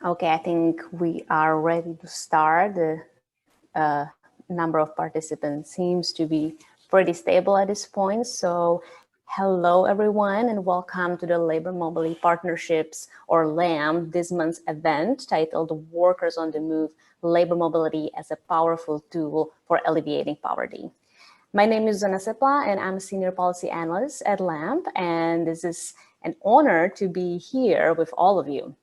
Okay, I think we are ready to start. The number of participants seems to be pretty stable at this point. So hello, everyone, and welcome to the Labor Mobility Partnerships, or LAM, this month's event titled Workers on the Move, Labor Mobility as a Powerful Tool for Alleviating Poverty. My name is Zona Sepla, and I'm a Senior Policy Analyst at LAMP, and this is an honor to be here with all of you.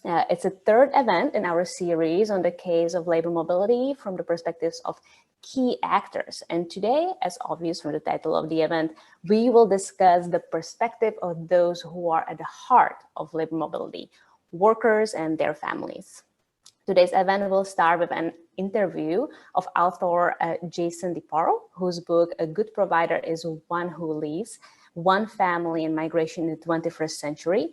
It's a third event in our series on the case of labor mobility from the perspectives of key actors. And today, as obvious from the title of the event, we will discuss the perspective of those who are at the heart of labor mobility, workers and their families. Today's event will start with an interview of author Jason Parro, whose book, A Good Provider is One Who Leaves, One Family in Migration in the 21st Century,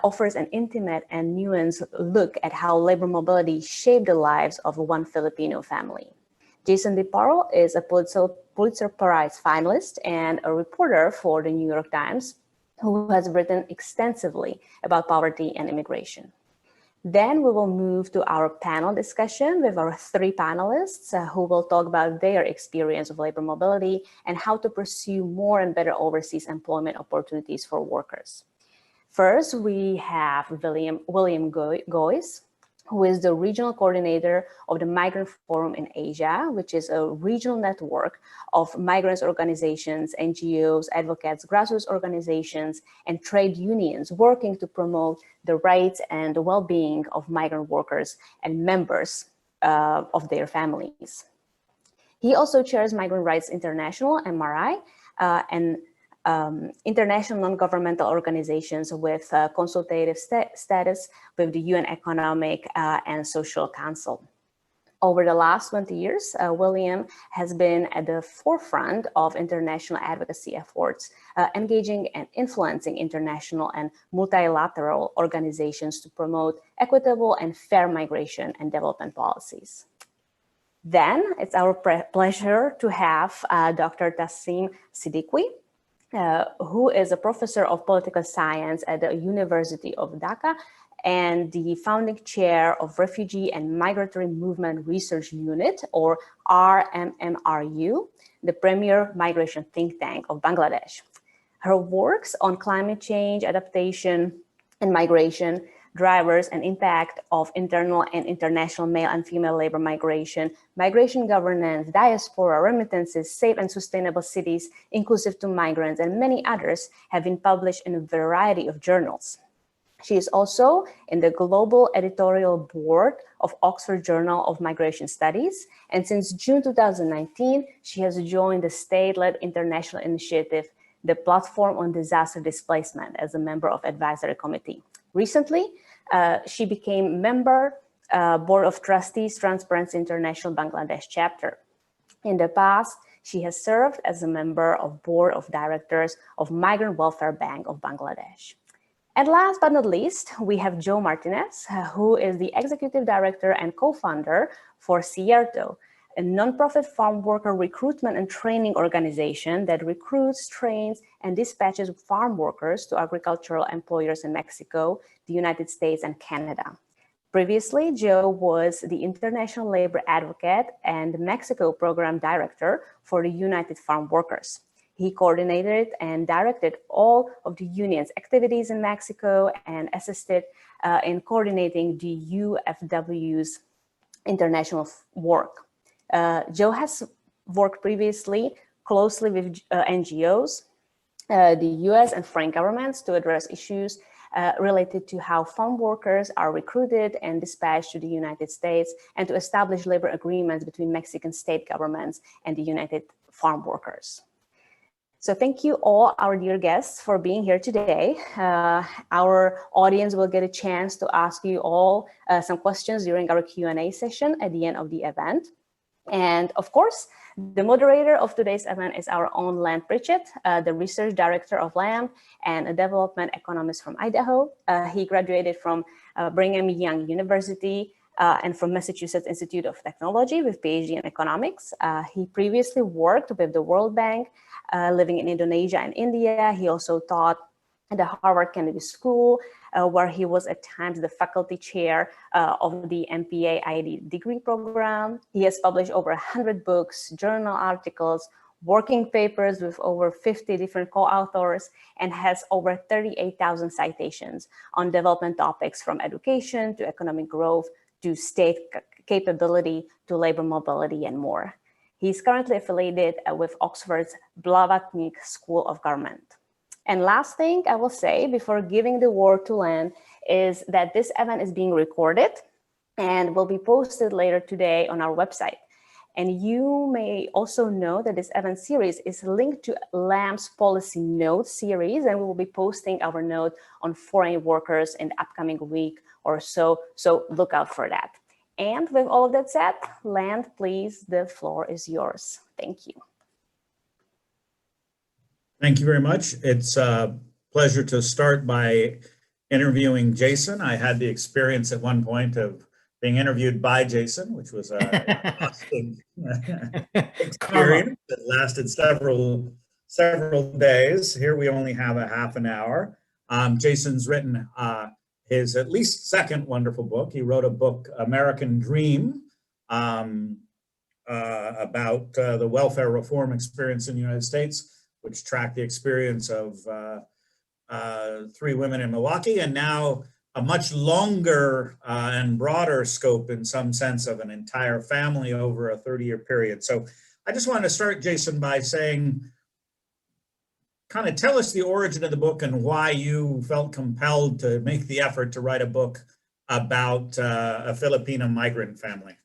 offers an intimate and nuanced look at how labor mobility shaped the lives of one Filipino family. Jason Parro is a Pulitzer Prize finalist and a reporter for the New York Times who has written extensively about poverty and immigration. Then we will move to our panel discussion with our three panelists who will talk about their experience of labor mobility and how to pursue more and better overseas employment opportunities for workers. First, we have William Goys, who is the regional coordinator of the Migrant Forum in Asia, which is a regional network of migrants organizations, NGOs, advocates, grassroots organizations, and trade unions working to promote the rights and the well-being of migrant workers and members of their families. He also chairs Migrant Rights International, MRI, and international non-governmental organizations with consultative status with the UN Economic and Social Council. Over the last 20 years, William has been at the forefront of international advocacy efforts, engaging and influencing international and multilateral organizations to promote equitable and fair migration and development policies. Then it's our pleasure to have Dr. Tassim Siddiqui, who is a professor of political science at the University of Dhaka and the founding chair of Refugee and Migratory Movement Research Unit, or RMMRU, the premier migration think tank of Bangladesh. Her works on climate change, adaptation, and migration, drivers and impact of internal and international male and female labor migration, migration governance, diaspora, remittances, safe and sustainable cities, inclusive to migrants, and many others have been published in a variety of journals. She is also in the global editorial board of Oxford Journal of Migration Studies, and since June 2019, she has joined the state-led international initiative, the Platform on Disaster Displacement, as a member of advisory committee. Recently, she became member Board of Trustees, Transparency International Bangladesh chapter. In the past, she has served as a member of Board of Directors of Migrant Welfare Bank of Bangladesh. And last but not least, we have Joe Martinez, who is the Executive Director and co-founder for Cierto, a nonprofit farm worker recruitment and training organization that recruits, trains, and dispatches farm workers to agricultural employers in Mexico, the United States, and Canada. Previously, Joe was the International Labor Advocate and Mexico Program Director for the United Farm Workers. He coordinated and directed all of the union's activities in Mexico and assisted in coordinating the UFW's international work. Joe has worked previously closely with NGOs, the US and foreign governments to address issues related to how farm workers are recruited and dispatched to the United States, and to establish labor agreements between Mexican state governments and the United Farm Workers. So thank you all, our dear guests, for being here today. Our audience will get a chance to ask you all some questions during our Q&A session at the end of the event. And of course, the moderator of today's event is our own Len Pritchett, the research director of LAM and a development economist from Idaho. He graduated from Brigham Young University and from Massachusetts Institute of Technology with PhD in economics. He previously worked with the World Bank, living in Indonesia and India. He also taught at the Harvard Kennedy School where he was at times the faculty chair of the MPA ID degree program. He has published over 100 books, journal articles, working papers with over 50 different co-authors, and has over 38,000 citations on development topics from education to economic growth to state capability to labor mobility and more. He's currently affiliated with Oxford's Blavatnik School of Government. And last thing I will say before giving the word to Len is that this event is being recorded and will be posted later today on our website. And you may also know that this event series is linked to LAM's policy notes series, and we will be posting our note on foreign workers in the upcoming week or so. So look out for that. And with all of that said, Len, please, the floor is yours. Thank you. Thank you very much. It's a pleasure to start by interviewing Jason. I had the experience at one point of being interviewed by Jason, which was an exhausting experience that lasted several days. Here we only have a half an hour. Jason's written his at least second wonderful book. He wrote a book, American Dream, about the welfare reform experience in the United States, which tracked the experience of 3 women in Milwaukee, and now a much longer and broader scope in some sense of an entire family over a 30-year period. So I just wanted to start, Jason, by saying, kind of tell us the origin of the book and why you felt compelled to make the effort to write a book about a Filipino migrant family.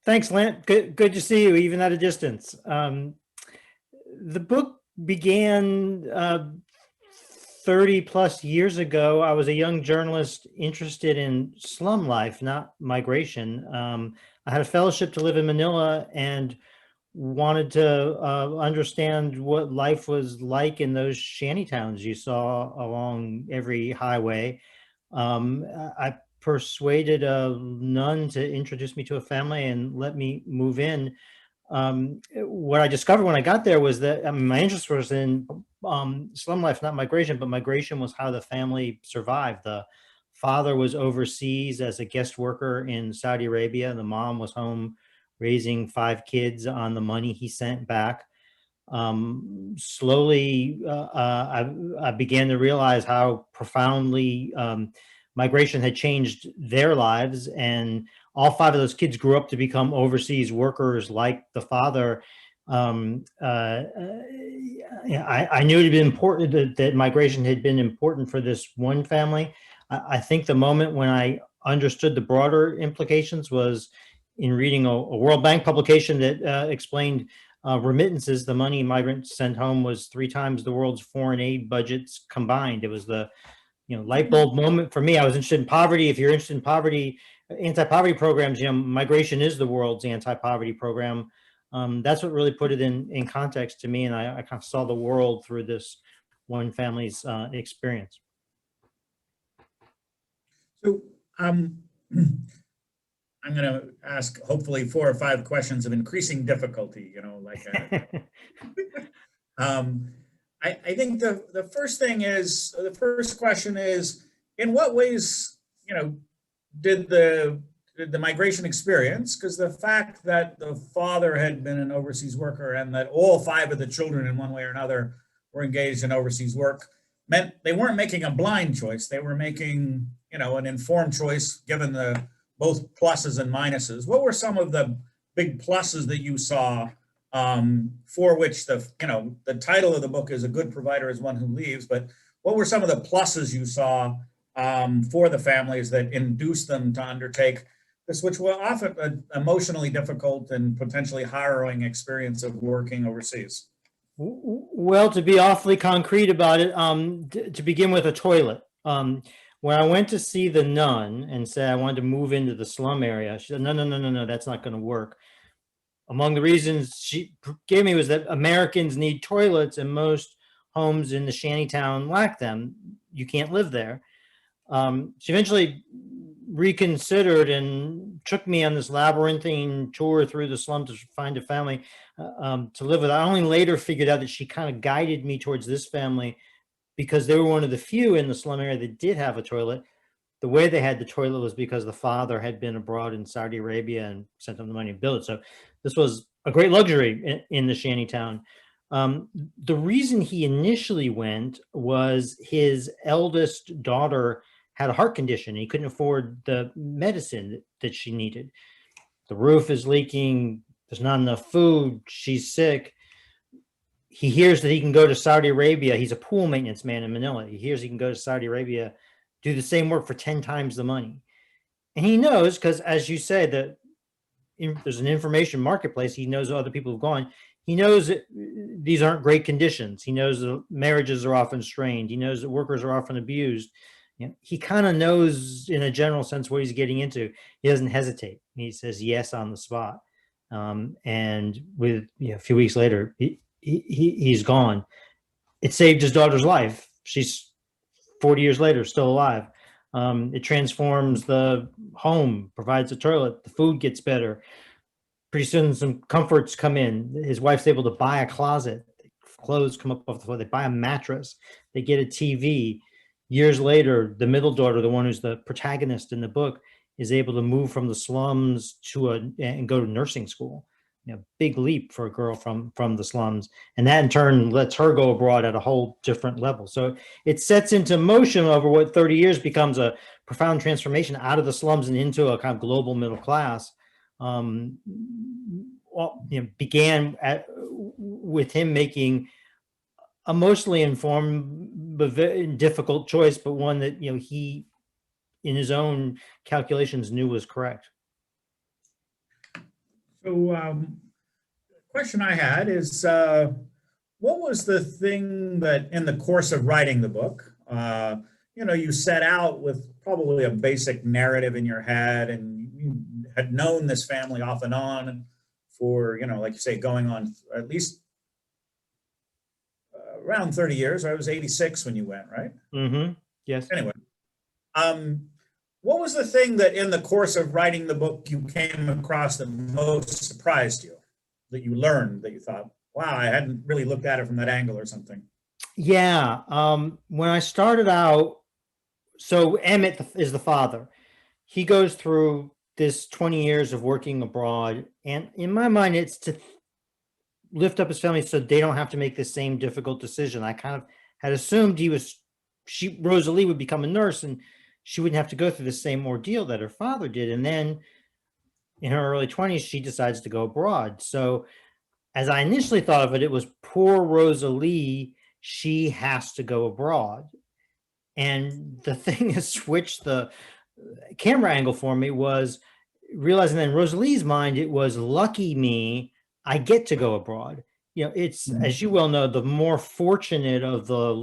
Thanks, Lent. Good to see you, even at a distance. The book began 30 plus years ago. I was a young journalist interested in slum life, not migration. I had a fellowship to live in Manila and wanted to understand what life was like in those shanty towns you saw along every highway. I persuaded a nun to introduce me to a family and let me move in. What I discovered when I got there was that my interest was in slum life, not migration, but migration was how the family survived. The father was overseas as a guest worker in Saudi Arabia. The mom was home raising 5 kids on the money he sent back. Slowly, I began to realize how profoundly migration had changed their lives, and all 5 of those kids grew up to become overseas workers like the father. I knew it had been important that migration had been important for this one family. I think the moment when I understood the broader implications was in reading a World Bank publication that explained remittances. The money migrants sent home was 3 times the world's foreign aid budgets combined. It was the light bulb moment for me. I was interested in poverty. If you're interested in poverty, anti-poverty programs, migration is the world's anti-poverty program. That's what really put it in context to me, and I kind of saw the world through this one family's experience. So I'm going to ask hopefully 4 or 5 questions of increasing difficulty, I think the first question is, in what ways, did the migration experience, because the fact that the father had been an overseas worker and that all 5 of the children in one way or another were engaged in overseas work meant they weren't making a blind choice. They were making, an informed choice given the both pluses and minuses. What were some of the big pluses that you saw for which the title of the book is A Good Provider is One Who Leaves, but what were some of the pluses you saw for the families that induced them to undertake this, which were often an emotionally difficult and potentially harrowing experience of working overseas? Well, to be awfully concrete about it, to begin with, a toilet. When I went to see the nun and said I wanted to move into the slum area, she said, no, that's not going to work. Among the reasons she gave me was that Americans need toilets and most homes in the shantytown lack them. You can't live there. She eventually reconsidered and took me on this labyrinthine tour through the slum to find a family to live with. I only later figured out that she kind of guided me towards this family because they were one of the few in the slum area that did have a toilet. The way they had the toilet was because the father had been abroad in Saudi Arabia and sent them the money to build it. So this was a great luxury in the shanty town. The reason he initially went was his eldest daughter had a heart condition. And he couldn't afford the medicine that she needed. The roof is leaking. There's not enough food. She's sick. He hears that he can go to Saudi Arabia. He's a pool maintenance man in Manila. He hears he can go to Saudi Arabia, do the same work for 10 times the money. And he knows, because as you say, that there's an information marketplace. He knows other people have gone. He knows that these aren't great conditions. He knows that marriages are often strained. He knows that workers are often abused. You know, he kind of knows in a general sense what he's getting into. He doesn't hesitate. He says yes on the spot. And with a few weeks later, he's gone. It saved his daughter's life. She's 40 years later still alive. It transforms the home, provides a toilet, the food gets better. Pretty soon some comforts come in. His wife's able to buy a closet. Clothes come up off the floor. They buy a mattress. They get a TV. Years later, the middle daughter, the one who's the protagonist in the book, is able to move from the slums and go to nursing school. Big leap for a girl from the slums. And that in turn lets her go abroad at a whole different level. So it sets into motion over what 30 years becomes a profound transformation out of the slums and into a kind of global middle class. Began with him making a mostly informed but very difficult choice, but one that he, in his own calculations, knew was correct. So, question I had is, what was the thing that, in the course of writing the book, you set out with probably a basic narrative in your head, and you had known this family off and on for, like you say, going on at least around 30 years. I was 86 when you went, right? Mm-hmm. Yes. Anyway, what was the thing that in the course of writing the book you came across that most surprised you, that you learned, that you thought, wow, I hadn't really looked at it from that angle or something? Yeah. When I started out, so Emmett is the father. He goes through this 20 years of working abroad. And in my mind, it's to lift up his family so they don't have to make the same difficult decision. I kind of had assumed Rosalie would become a nurse and she wouldn't have to go through the same ordeal that her father did. And then in her early 20s, she decides to go abroad. So as I initially thought of it, it was poor Rosalie. She has to go abroad. And the thing that switched the camera angle for me was realizing that in Rosalie's mind, it was lucky me, I get to go abroad. It's, as you well know, the more fortunate of the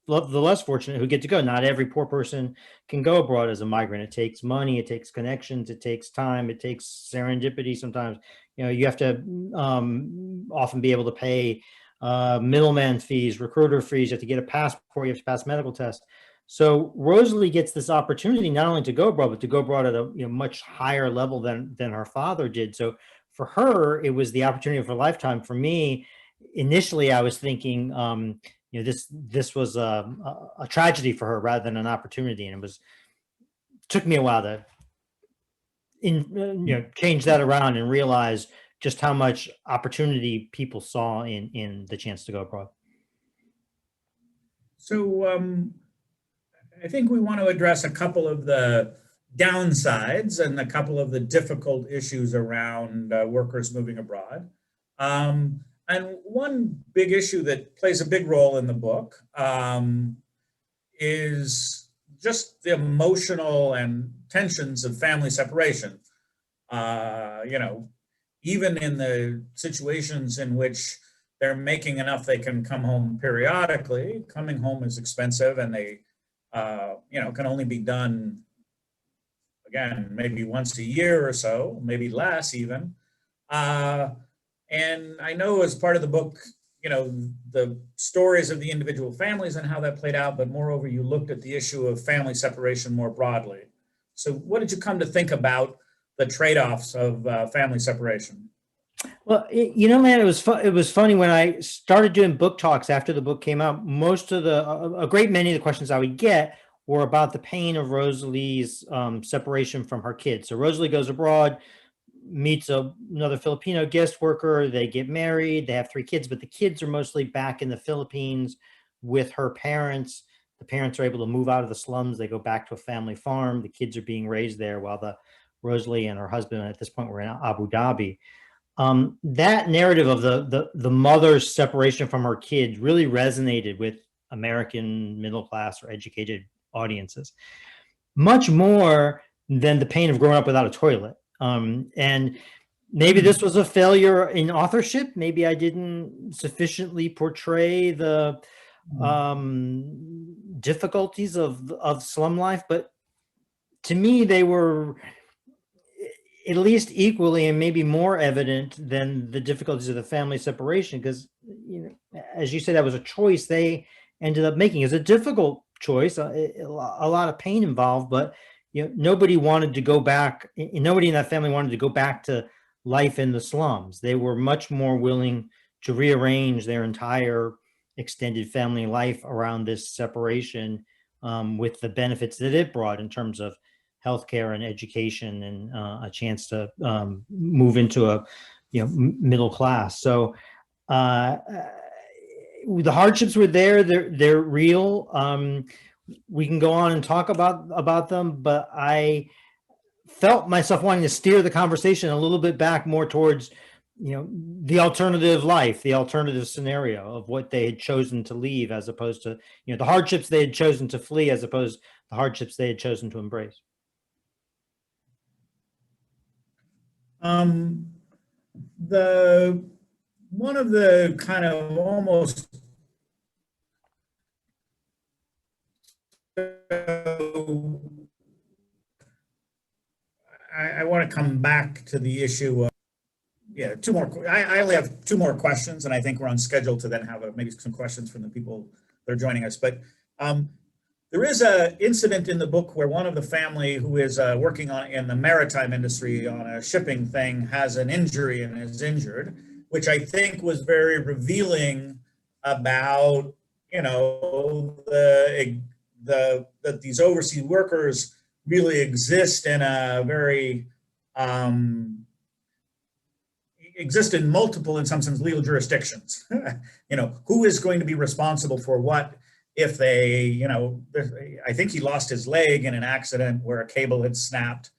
less fortunate who get to go. Not every poor person can go abroad as a migrant. It takes money, it takes connections, it takes time, it takes serendipity sometimes. You have to often be able to pay middleman fees, recruiter fees. You have to get a passport, you have to pass medical tests. So Rosalie gets this opportunity not only to go abroad, but to go abroad at a much higher level than her father did. So for her, it was the opportunity of her lifetime. For me, initially, I was thinking, this was a tragedy for her rather than an opportunity, and took me a while to change that around and realize just how much opportunity people saw in the chance to go abroad. So I think we want to address a couple of the downsides and a couple of the difficult issues around workers moving abroad. And one big issue that plays a big role in the book is just the emotional and tensions of family separation. Even in the situations in which they're making enough they can come home periodically, coming home is expensive, and they can only be done, again, maybe once a year or so, maybe less even. And I know as part of the book, the stories of the individual families and how that played out, but moreover, you looked at the issue of family separation more broadly. So what did you come to think about the trade-offs of family separation? Well, man, it was fun. It was funny when I started doing book talks after the book came out. Most of a great many of the questions I would get were about the pain of Rosalie's separation from her kids. So Rosalie goes abroad, meets another Filipino guest worker. They get married. They have 3 kids, but the kids are mostly back in the Philippines with her parents. The parents are able to move out of the slums. They go back to a family farm. The kids are being raised there while Rosalie and her husband at this point were in Abu Dhabi. That narrative of the mother's separation from her kids really resonated with American middle class or educated audiences, much more than the pain of growing up without a toilet. And maybe this was a failure in authorship. Maybe I didn't sufficiently portray the difficulties of slum life, but to me, they were at least equally and maybe more evident than the difficulties of the family separation, because, as you said, that was a choice they ended up making. It's a difficult choice, a lot of pain involved, but nobody wanted to go back. Nobody in that family wanted to go back to life in the slums. They were much more willing to rearrange their entire extended family life around this separation, with the benefits that it brought in terms of healthcare and education and a chance to move into a middle class. So the hardships were there. They're real. We can go on and talk about them, but I felt myself wanting to steer the conversation a little bit back more towards the alternative life, the alternative scenario of what they had chosen to leave, as opposed to the hardships they had chosen to flee, as opposed to the hardships they had chosen to embrace. One of the kind of almost I want to come back to the issue of, two more. I only have 2 more questions, and I think we're on schedule to then have maybe some questions from the people that are joining us. But there is an incident in the book where one of the family who is working in the maritime industry on a shipping thing has an injury and is injured, which I think was very revealing about, that these overseas workers really exist in a very, exist in multiple, in some sense, legal jurisdictions. Who is going to be responsible for what? If they, I think he lost his leg in an accident where a cable had snapped,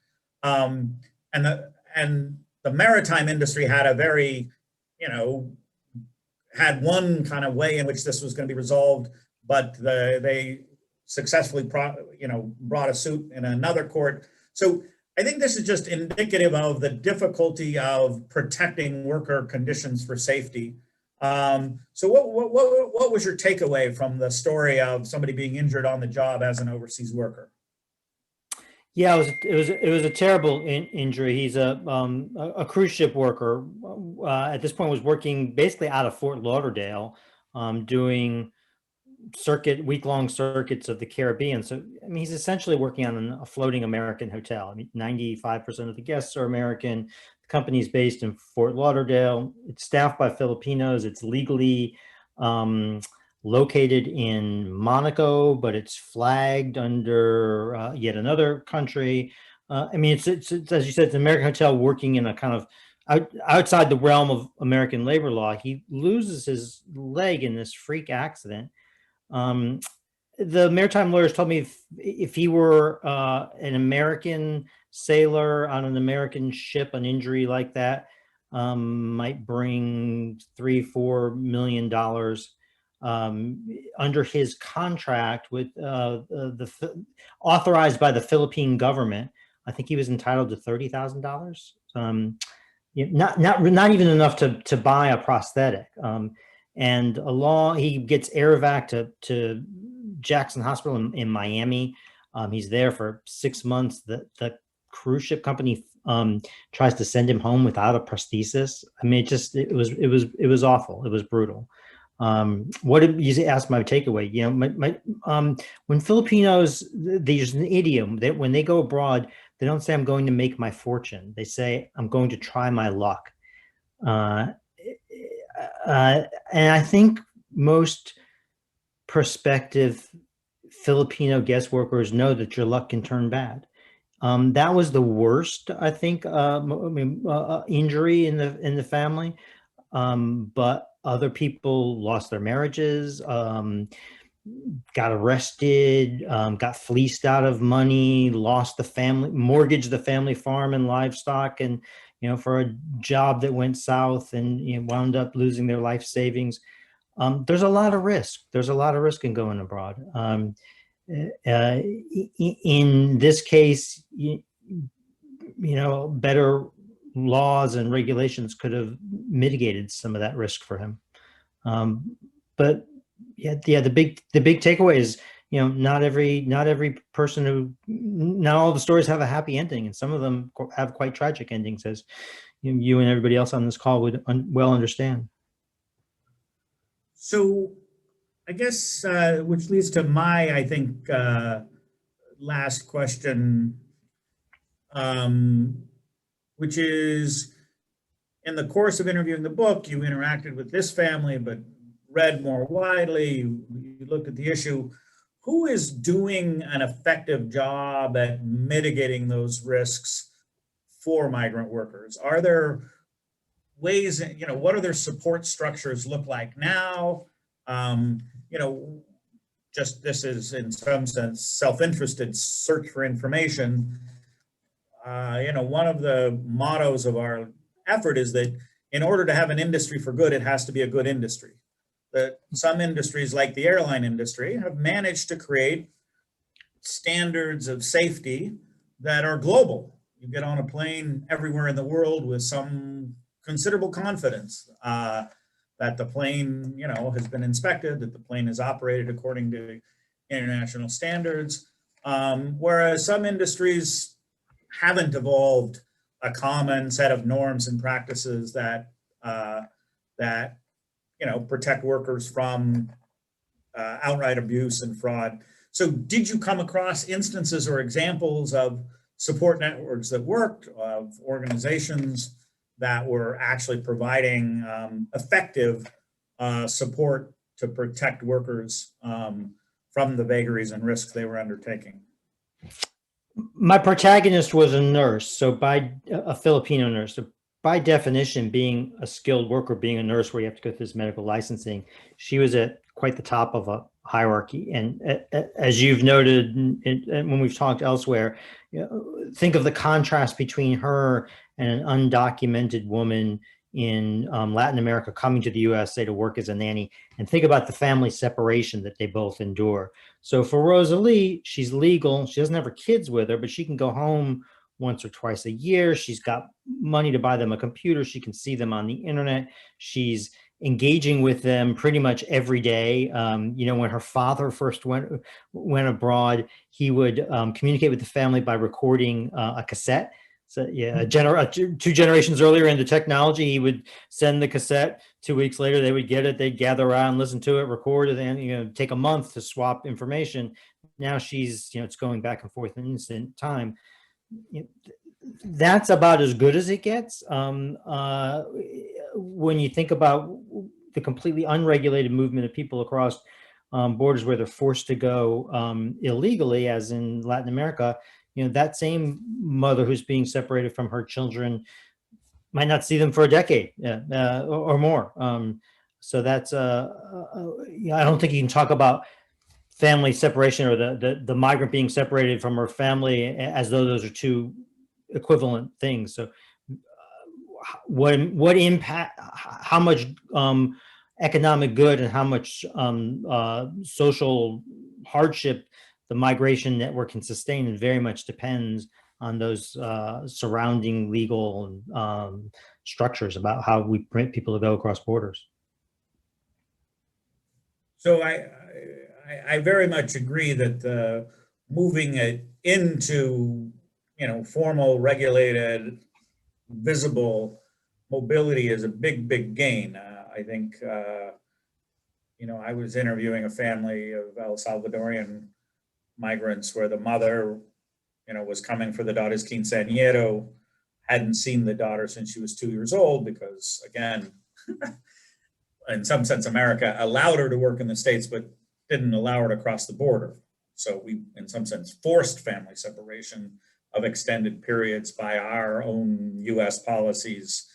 and the maritime industry had a very, had one kind of way in which this was going to be resolved, but they successfully brought a suit in another court. So I think this is just indicative of the difficulty of protecting worker conditions for safety. So what was your takeaway from the story of somebody being injured on the job as an overseas worker? Yeah, it was a terrible injury. He's a cruise ship worker. At this point, was working basically out of Fort Lauderdale, doing week-long circuits of the Caribbean. So he's essentially working on a floating American hotel. 95% of the guests are American. The company is based in Fort Lauderdale. It's staffed by Filipinos. It's legally located in Monaco, but it's flagged under yet another country. It's as you said, it's an American hotel working in a kind of outside the realm of American labor law. He loses his leg in this freak accident. The maritime lawyers told me if he were an American sailor on an American ship, an injury like that might bring $3-4 million under his contract with authorized by the Philippine government. I think he was entitled to $30,000. Not even enough to buy a prosthetic. And he gets air-evac to Jackson Hospital in Miami. He's there for 6 months. The cruise ship company tries to send him home without a prosthesis. It was awful. It was brutal. What did you ask my takeaway? When Filipinos, there's an idiom that when they go abroad, they don't say, "I'm going to make my fortune." They say, "I'm going to try my luck." Uh, and I think most prospective Filipino guest workers know that your luck can turn bad. That was the worst, I think, injury in the family. But other people lost their marriages, got arrested, got fleeced out of money, lost the family, mortgaged the family farm and livestock, and for a job that went south, and wound up losing their life savings. There's a lot of risk. There's a lot of risk in going abroad. In this case, better laws and regulations could have mitigated some of that risk for him. But the big takeaway is, not every person not all the stories have a happy ending, and some of them have quite tragic endings, as you and everybody else on this call would well understand. So I guess, which leads to my, I think, last question, which is, in the course of interviewing the book, you interacted with this family, but read more widely, you looked at the issue. Who is doing an effective job at mitigating those risks for migrant workers? Are there ways, what do their support structures look like now? Just this is in some sense self-interested search for information. One of the mottos of our effort is that in order to have an industry for good, it has to be a good industry. That some industries, like the airline industry, have managed to create standards of safety that are global. You get on a plane everywhere in the world with some considerable confidence that the plane, has been inspected, that the plane is operated according to international standards. Whereas some industries haven't evolved a common set of norms and practices that protect workers from outright abuse and fraud. So did you come across instances or examples of support networks that worked, of organizations that were actually providing effective support to protect workers from the vagaries and risks they were undertaking? My protagonist was a nurse, so a Filipino nurse. So by definition, being a skilled worker, being a nurse where you have to go through this medical licensing, she was at quite the top of a hierarchy. And as you've noted, and when we've talked elsewhere, think of the contrast between her and an undocumented woman in Latin America coming to the US, say, to work as a nanny, and think about the family separation that they both endure. So for Rosalie, she's legal. She doesn't have her kids with her, but she can go home once or twice a year. She's got money to buy them a computer. She can see them on the internet. She's engaging with them pretty much every day. When her father first went abroad, he would communicate with the family by recording a cassette. So yeah, 2 generations earlier in the technology, he would send the cassette. 2 weeks later, they would get it. They'd gather around, listen to it, record it, and take a month to swap information. Now she's, it's going back and forth in instant time. That's about as good as it gets. When you think about the completely unregulated movement of people across borders where they're forced to go illegally, as in Latin America, that same mother who's being separated from her children might not see them for a decade or more. So that's I don't think you can talk about family separation or the migrant being separated from her family as though those are two equivalent things. So what impact, how much economic good and how much social hardship the migration network can sustain, and very much depends on those surrounding legal structures about how we permit people to go across borders. So I very much agree that moving it into formal, regulated, visible mobility is a big gain. I think I was interviewing a family of El Salvadorian migrants where the mother was coming for the daughter's quinceañero, hadn't seen the daughter since she was 2 years old because, again, in some sense, America allowed her to work in the States, but didn't allow her to cross the border. So we, in some sense, forced family separation of extended periods by our own US policies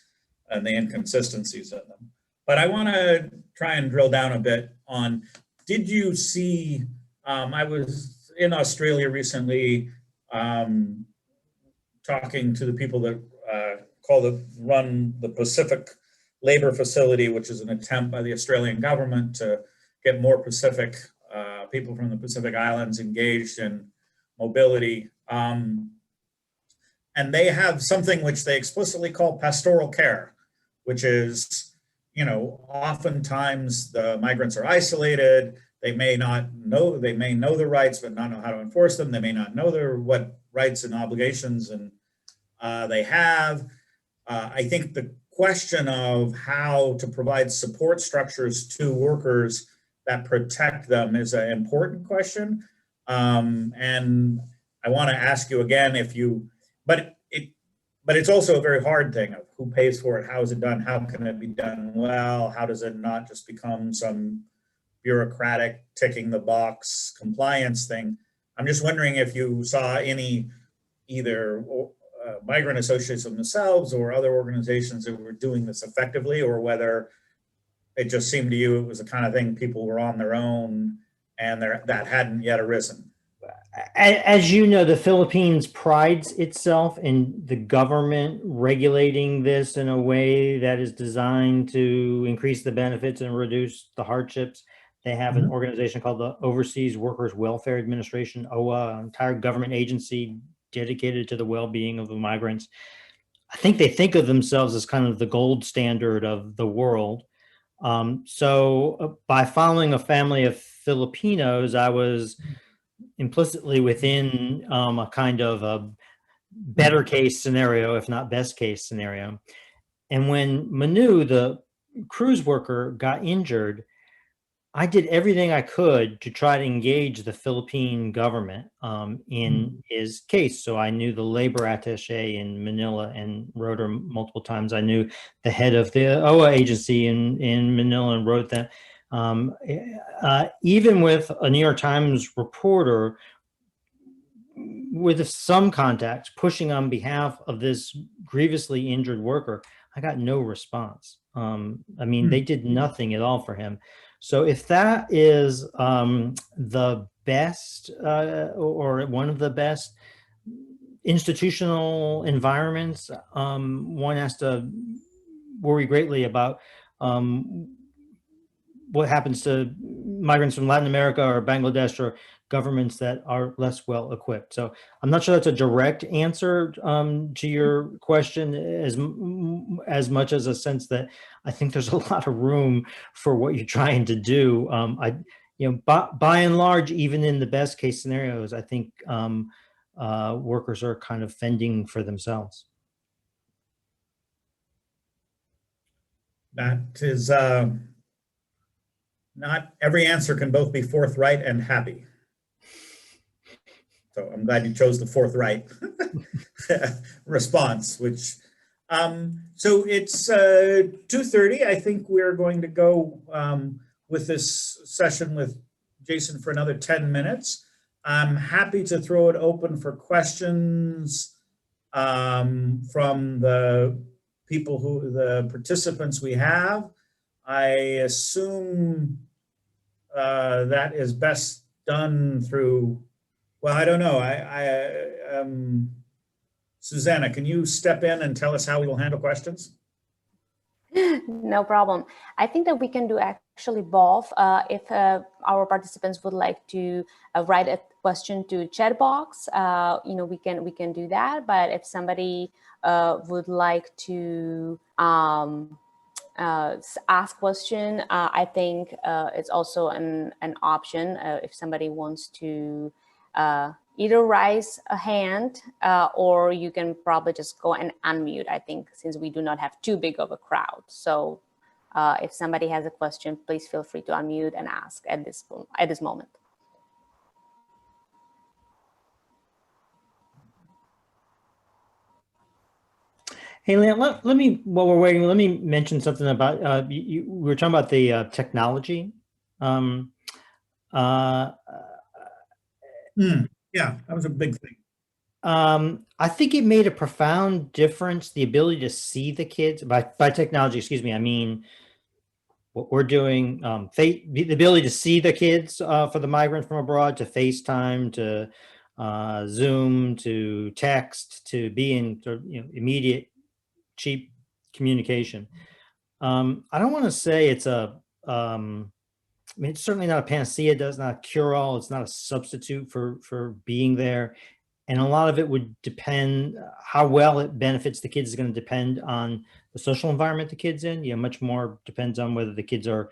and the inconsistencies in them. But I want to try and drill down a bit on, did you see, I was in Australia recently talking to the people that run the Pacific Labor Facility, which is an attempt by the Australian government to get more Pacific people from the Pacific Islands engaged in mobility. And they have something which they explicitly call pastoral care, which is, you know, oftentimes the migrants are isolated. They may know the rights, but not know how to enforce them. They may not know what rights and obligations and they have. I think the question of how to provide support structures to workers that protect them is an important question. And I want to ask you again but it's also a very hard thing of who pays for it, how is it done, how can it be done well, how does it not just become some bureaucratic ticking the box compliance thing. I'm just wondering if you saw any either migrant associates themselves or other organizations that were doing this effectively, or whether it just seemed to you it was the kind of thing people were on their own and that hadn't yet arisen. As you know, the Philippines prides itself in the government regulating this in a way that is designed to increase the benefits and reduce the hardships. They have an organization called the Overseas Workers Welfare Administration, OWA, an entire government agency dedicated to the well-being of the migrants. I think they think of themselves as kind of the gold standard of the world. So by following a family of Filipinos, I was implicitly within a kind of a better case scenario, if not best case scenario. And when Manu, the cruise worker, got injured, I did everything I could to try to engage the Philippine government in his case. So I knew the labor attaché in Manila and wrote her multiple times. I knew the head of the OWA agency in Manila and wrote them. Even with a New York Times reporter with some contacts pushing on behalf of this grievously injured worker, I got no response. I mean, they did nothing at all for him. So if that is the best or one of the best institutional environments, one has to worry greatly about what happens to migrants from Latin America or Bangladesh or governments that are less well equipped. So I'm not sure that's a direct answer to your question as much as a sense that I think there's a lot of room for what you're trying to do. By and large, even in the best case scenarios, I think workers are kind of fending for themselves. That is not every answer can both be forthright and happy. So I'm glad you chose the forthright response, which, so it's 2:30. I think we're going to go with this session with Jason for another 10 minutes. I'm happy to throw it open for questions from the the participants we have. I assume that is best done through, well, I don't know. Susanna, can you step in and tell us how we will handle questions? No problem. I think that we can do actually both. If our participants would like to write a question to chat box, we can do that. But if somebody would like to ask question, I think it's also an option if somebody wants to either raise a hand or you can probably just go and unmute, I think, since we do not have too big of a crowd. So if somebody has a question, please feel free to unmute and ask at this moment. Hey, Leon, let me, while we're waiting, let me mention something about, we were talking about the technology. Um, uh, Yeah, that was a big thing. I think it made a profound difference, the ability to see the kids, by technology, excuse me, I mean, what we're doing, the ability to see the kids for the migrants from abroad, to FaceTime, to Zoom, to text, to be in immediate, cheap communication. I don't want to say it's I mean, it's certainly not a panacea. It does not cure all. It's not a substitute for being there. And a lot of it would depend how well it benefits the kids is going to depend on the social environment the kids in. Much more depends on whether the kids are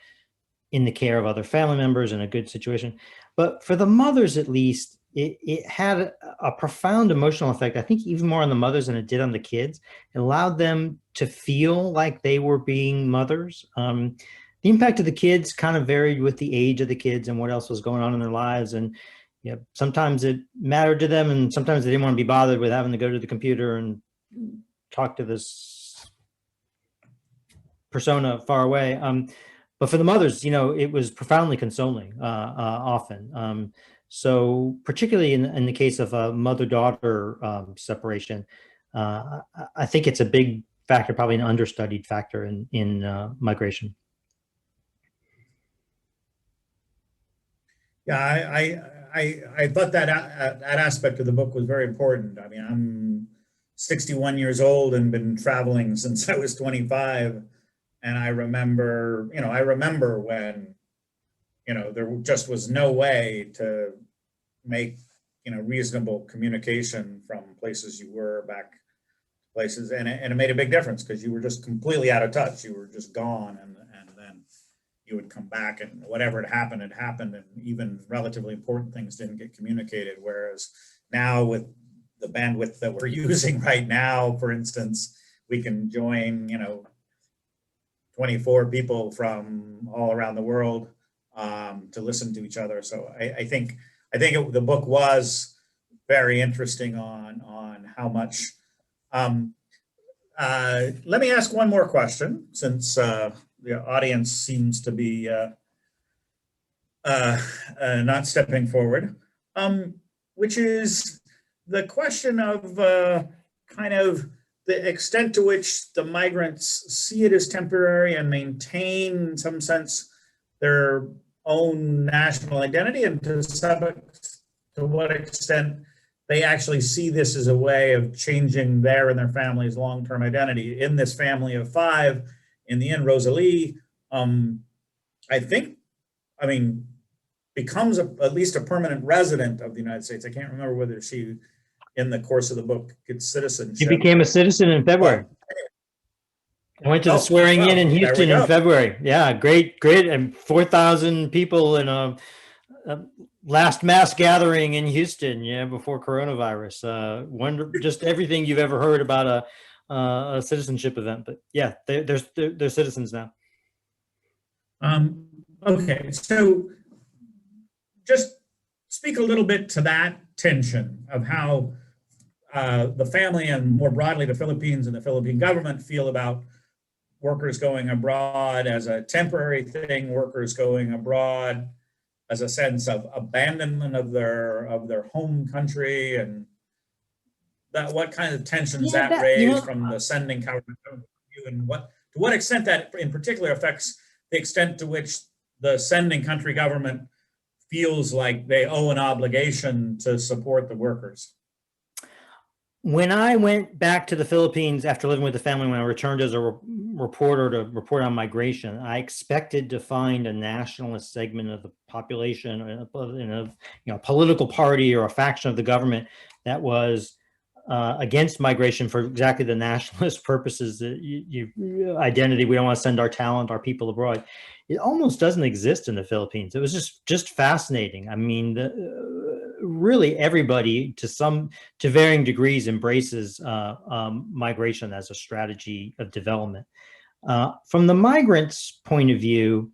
in the care of other family members in a good situation. But for the mothers, at least, it had a profound emotional effect. I think even more on the mothers than it did on the kids. It allowed them to feel like they were being mothers. The impact of the kids kind of varied with the age of the kids and what else was going on in their lives. And sometimes it mattered to them, and sometimes they didn't want to be bothered with having to go to the computer and talk to this persona far away. But for the mothers, it was profoundly consoling often. So particularly in the case of a mother-daughter separation, I think it's a big factor, probably an understudied factor in migration. Yeah, I thought that that aspect of the book was very important. I mean, I'm 61 years old and been traveling since I was 25. And I remember when, there just was no way to make, reasonable communication from places you were back to places. And it made a big difference because you were just completely out of touch. You were just gone. And then you would come back and whatever had happened, and even relatively important things didn't get communicated. Whereas now with the bandwidth that we're using right now, for instance, we can join, 24 people from all around the world to listen to each other. So I think the book was very interesting on how much. Let me ask one more question, since the audience seems to be not stepping forward, which is the question of kind of the extent to which the migrants see it as temporary and maintain, in some sense, their own national identity, and to what extent they actually see this as a way of changing their and their family's long-term identity. In this family of 5, in the end, Rosalie, becomes at least a permanent resident of the United States. I can't remember whether she, in the course of the book, gets citizenship. She became a citizen in February. I went to the swearing in Houston in February. Yeah, great. And 4,000 people in a last mass gathering in Houston, before coronavirus. Just everything you've ever heard about a citizenship event. But yeah, they're citizens now. Okay, so just speak a little bit to that tension of how the family and more broadly the Philippines and the Philippine government feel about workers going abroad as a temporary thing, workers going abroad as a sense of abandonment of their home country, and that what kind of tensions that raised from the sending government, and to what extent that in particular affects the extent to which the sending country government feels like they owe an obligation to support the workers. When I went back to the Philippines after living with the family, when I returned as a reporter to report on migration, I expected to find a nationalist segment of the population in a political party or a faction of the government that was against migration for exactly the nationalist purposes that identity. We don't want to send our talent, our people abroad. It almost doesn't exist in the Philippines. It was just fascinating. I mean, really everybody to varying degrees embraces migration as a strategy of development. From the migrants' point of view,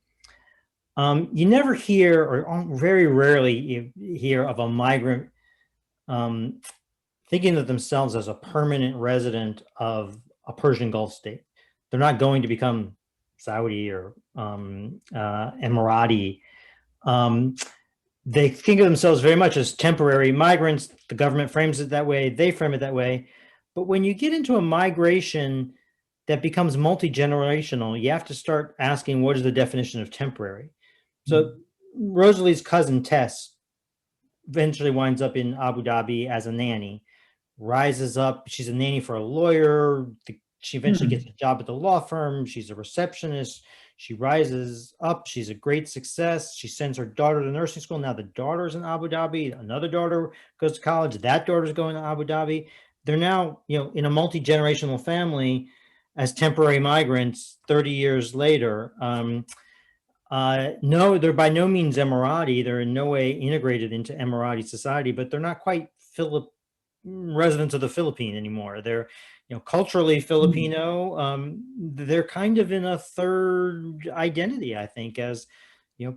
you never hear, or very rarely hear of a migrant thinking of themselves as a permanent resident of a Persian Gulf state. They're not going to become Saudi or Emirati. They think of themselves very much as temporary migrants. The government frames it that way. They frame it that way. But when you get into a migration that becomes multi-generational, you have to start asking, what is the definition of temporary? So Rosalie's cousin Tess eventually winds up in Abu Dhabi as a nanny, rises up. She's a nanny for a lawyer. She eventually gets a job at the law firm. She's a receptionist. She rises up. She's a great success. She sends her daughter to nursing school. Now the daughter's in Abu Dhabi. Another daughter goes to college. That daughter's going to Abu Dhabi. They're now, in a multi-generational family as temporary migrants 30 years later. No, they're by no means Emirati. They're in no way integrated into Emirati society, but they're not quite residents of the Philippines anymore. They're, culturally Filipino. They're kind of in a third identity, I think, as,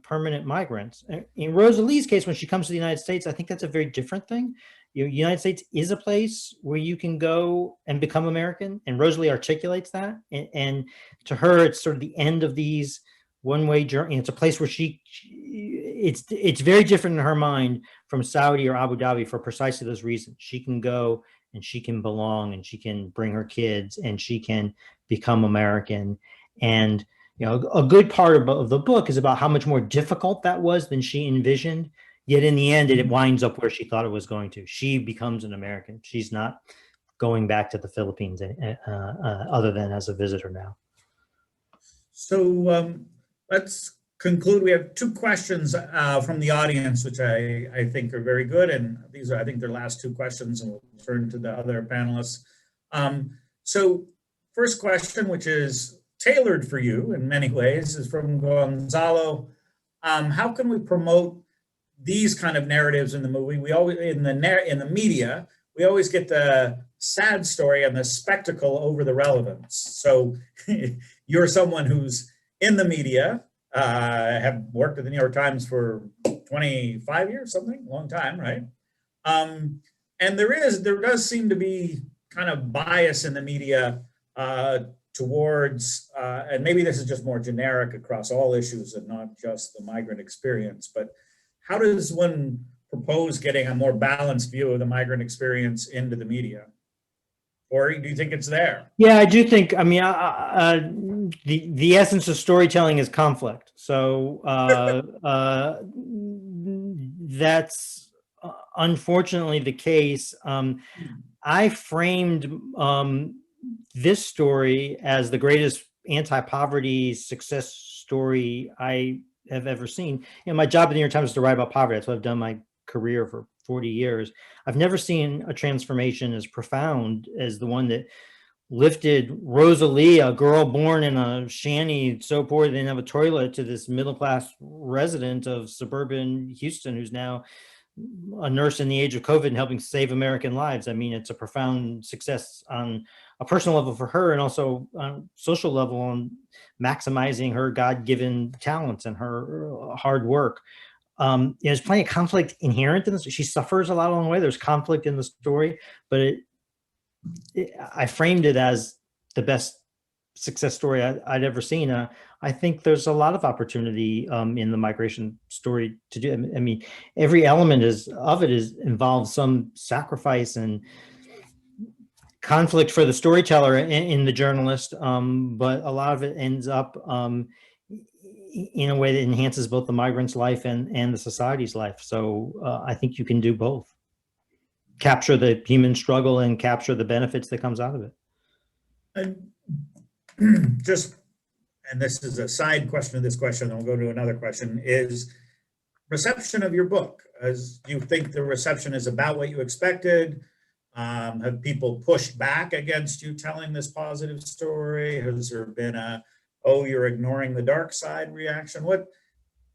permanent migrants. In Rosalie's case, when she comes to the United States, I think that's a very different thing. United States is a place where you can go and become American, and Rosalie articulates that. And to her, it's sort of the end of these one-way journey. It's a place where it's very different in her mind from Saudi or Abu Dhabi for precisely those reasons. She can go and she can belong and she can bring her kids and she can become American. And, a good part of the book is about how much more difficult that was than she envisioned. Yet in the end, it winds up where she thought it was going to. She becomes an American. She's not going back to the Philippines other than as a visitor now. So let's conclude. We have two questions from the audience, which I think are very good. And these are, I think, their last two questions, and we'll turn to the other panelists. So first question, which is tailored for you in many ways, is from Gonzalo. How can we promote these kind of narratives in the movie? We always, in the media, we always get the sad story and the spectacle over the relevance. So you're someone who's in the media, have worked at the New York Times for 25 years, something, long time, right? And there does seem to be kind of bias in the media towards, and maybe this is just more generic across all issues and not just the migrant experience, but how does one propose getting a more balanced view of the migrant experience into the media? Or do you think it's there? Yeah, I do think, the essence of storytelling is conflict. So that's unfortunately the case. I framed this story as the greatest anti-poverty success story I have ever seen. My job at the New York Times is to write about poverty. That's what I've done my career for 40 years. I've never seen a transformation as profound as the one that lifted Rosalie, a girl born in a shanty so poor they didn't have a toilet, to this middle-class resident of suburban Houston who's now a nurse in the age of COVID and helping save American lives. I mean, it's a profound success on a personal level for her, and also on a social level on maximizing her God-given talents and her hard work. There's plenty of conflict inherent in this. She suffers a lot along the way. There's conflict in the story, but I framed it as the best success story I'd ever seen. I think there's a lot of opportunity in the migration story to do. I mean, every element involves some sacrifice and conflict for the storyteller in the journalist, but a lot of it ends up in a way that enhances both the migrant's life and the society's life. So I think you can do both. Capture the human struggle and capture the benefits that comes out of it. And this is a side question of this question, then we'll go to another question, is reception of your book. Do you think the reception is about what you expected? Have people pushed back against you telling this positive story? Has there been oh, you're ignoring the dark side reaction?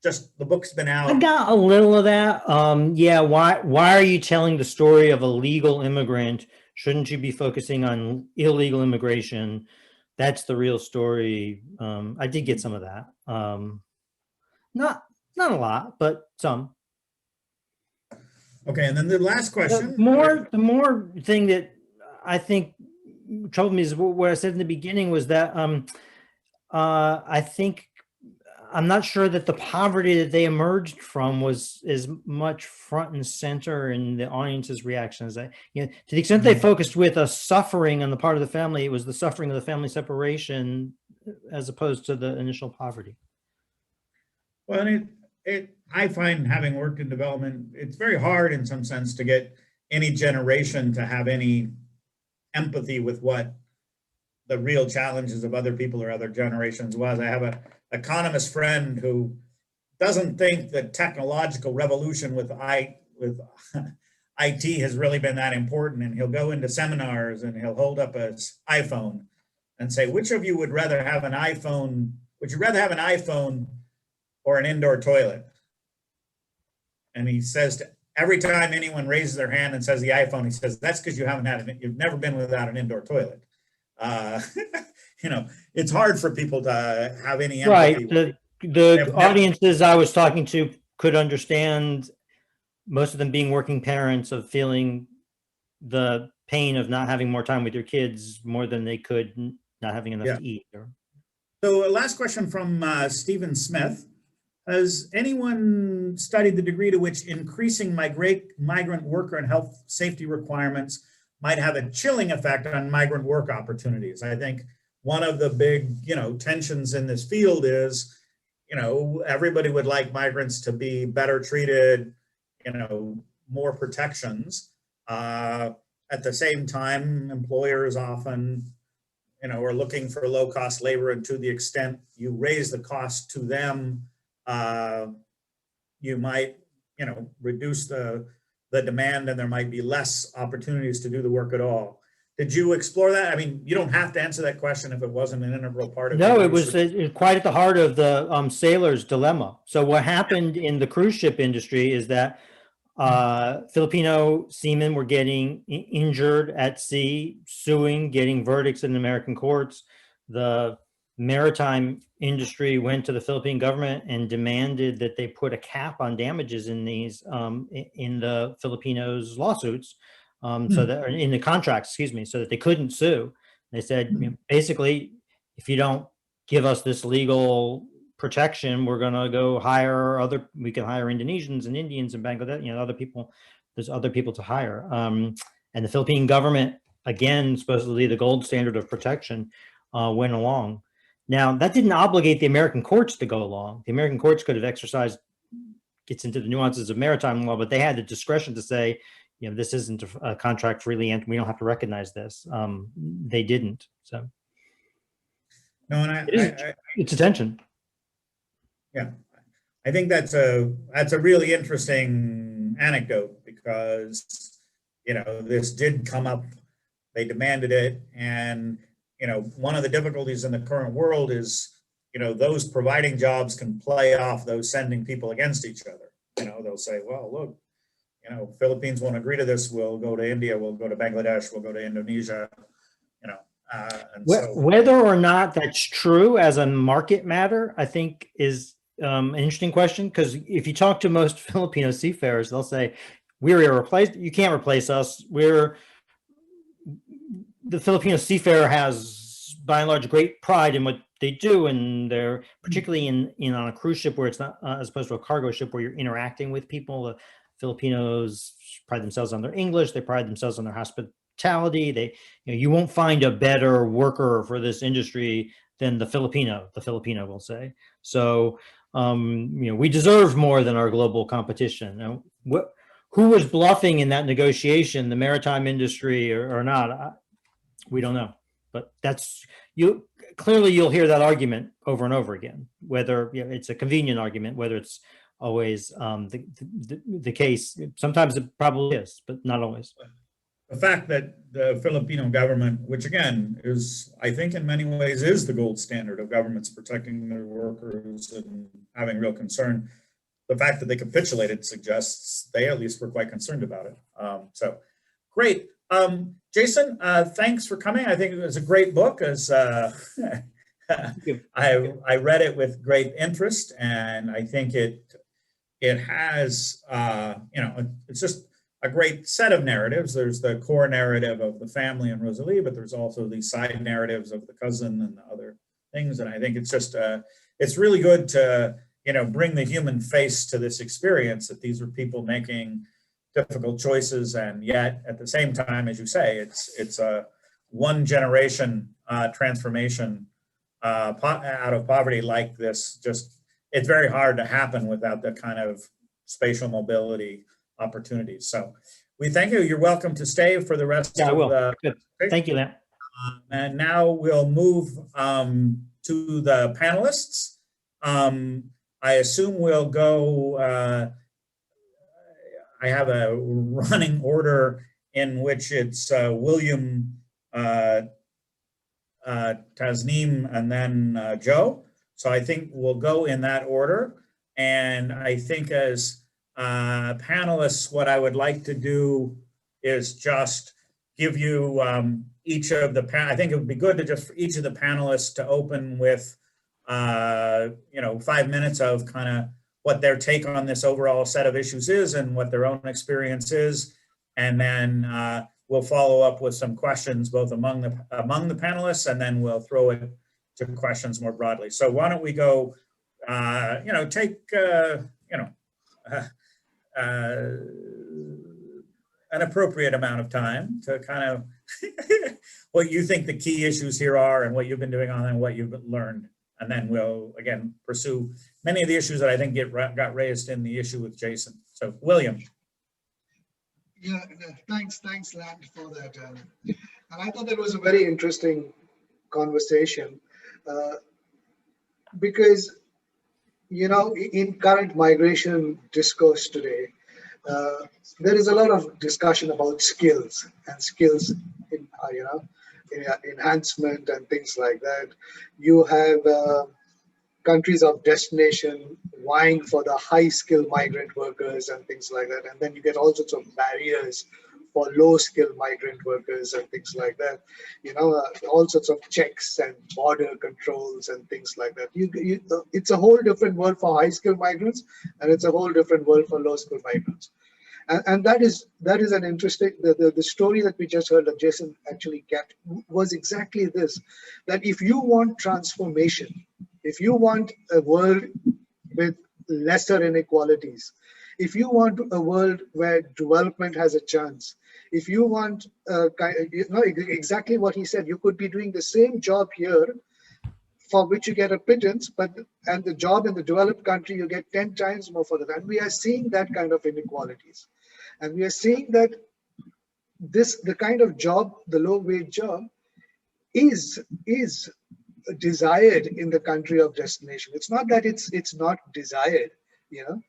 Just the book's been out. I got a little of that. Yeah, why are you telling the story of a legal immigrant? Shouldn't you be focusing on illegal immigration? That's the real story. I did get some of that. Not a lot, but some. Okay, and then the last question. The more thing that I think troubled me is what I said in the beginning was that I think I'm not sure that the poverty that they emerged from was as much front and center in the audience's reactions. To the extent they focused with a suffering on the part of the family, it was the suffering of the family separation as opposed to the initial poverty. Well, and I find, having worked in development, it's very hard in some sense to get any generation to have any empathy with what the real challenges of other people or other generations was. I have an economist friend who doesn't think the technological revolution with IT has really been that important, and he'll go into seminars and he'll hold up his iPhone and say, which of you would rather have an iPhone? Would you rather have an iPhone or an indoor toilet? And he says to every time anyone raises their hand and says the iPhone, he says, that's because you've never been without an indoor toilet. It's hard for people to have any empathy. Right. The audiences I was talking to could understand, most of them being working parents, of feeling the pain of not having more time with your kids more than they could not having enough to eat. So last question from Stephen Smith. Has anyone studied the degree to which increasing migrant worker and health safety requirements might have a chilling effect on migrant work opportunities? I think one of the big, tensions in this field is, everybody would like migrants to be better treated, more protections. At the same time, employers often, are looking for low-cost labor, and to the extent you raise the cost to them, you might, reduce the demand, and there might be less opportunities to do the work at all. Did you explore that? I mean, you don't have to answer that question if it wasn't an integral part of No, it was quite at the heart of the sailor's dilemma. So what happened in the cruise ship industry is that Filipino seamen were getting injured at sea, suing, getting verdicts in American courts. The maritime industry went to the Philippine government and demanded that they put a cap on damages in these in the Filipinos' lawsuits, so that, or in the contracts, excuse me, so that they couldn't sue. They said, basically, if you don't give us this legal protection, we're going to go hire we can hire Indonesians and Indians and Bangladesh, other people. There's other people to hire. And the Philippine government, again, supposedly the gold standard of protection, went along. Now, that didn't obligate the American courts to go along. The American courts could have exercised, gets into the nuances of maritime law, but they had the discretion to say, this isn't a contract freely, and we don't have to recognize this. They didn't. So, no, and it's a tension. Yeah, I think that's a really interesting anecdote, because this did come up. They demanded it, and one of the difficulties in the current world is, those providing jobs can play off those sending people against each other. They'll say, well, look, Philippines won't agree to this. We'll go to India. We'll go to Bangladesh. We'll go to Indonesia. Whether or not that's true as a market matter, I think is an interesting question, because if you talk to most Filipino seafarers, they'll say, we're irreplaceable. You can't replace us. The Filipino seafarer has, by and large, great pride in what they do, and they're particularly in on a cruise ship where it's not as opposed to a cargo ship where you're interacting with people. The Filipinos pride themselves on their English. They pride themselves on their hospitality. You won't find a better worker for this industry than the Filipino will say. So, we deserve more than our global competition. Who was bluffing in that negotiation, the maritime industry or not? We don't know, but clearly you'll hear that argument over and over again, whether it's a convenient argument, whether it's always the case. Sometimes it probably is, but not always. The fact that the Filipino government, which again is, I think in many ways is the gold standard of governments protecting their workers and having real concern, the fact that they capitulated suggests they at least were quite concerned about it. So great. Jason, thanks for coming. I think it was a great book. As I read it with great interest, and I think it has, it's just a great set of narratives. There's the core narrative of the family and Rosalie, but there's also these side narratives of the cousin and the other things. And I think it's just, it's really good to, bring the human face to this experience, that these are people making difficult choices. And yet at the same time, as you say, it's a one generation transformation out of poverty like this. Just, it's very hard to happen without the kind of spatial mobility opportunities. So we thank you. You're welcome to stay for the rest Yeah, I of will. the. Good. Thank you, Lam. And now we'll move to the panelists. I assume we'll go, I have a running order in which it's William, Tasneem, and then Joe. So I think we'll go in that order. And I think as panelists, what I would like to do is just give you each of the, I think it would be good to just for each of the panelists to open with, 5 minutes of kind of what their take on this overall set of issues is and what their own experience is. And then we'll follow up with some questions both among the panelists, and then we'll throw it to questions more broadly. So why don't we go, take, an appropriate amount of time to kind of what you think the key issues here are and what you've been doing on them and what you've learned. And then we'll, again, pursue many of the issues that I think got raised in the issue with Jason. So, William. Yeah, thanks, Land, for that. And I thought that was a very interesting conversation because, in current migration discourse today, there is a lot of discussion about skills and skills in, enhancement and things like that. You have countries of destination vying for the high skilled migrant workers and things like that. And then you get all sorts of barriers for low skilled migrant workers and things like that. All sorts of checks and border controls and things like that. It's a whole different world for high skilled migrants, and it's a whole different world for low skilled migrants. And that is an interesting, the story that we just heard that Jason actually kept was exactly this, that if you want transformation, if you want a world with lesser inequalities, if you want a world where development has a chance, if you want, exactly what he said, you could be doing the same job here for which you get a pittance, and the job in the developed country, you get 10 times more for that. And we are seeing that kind of inequalities. And we are seeing that the kind of job, the low wage job, is desired in the country of destination. It's not that it's not desired, the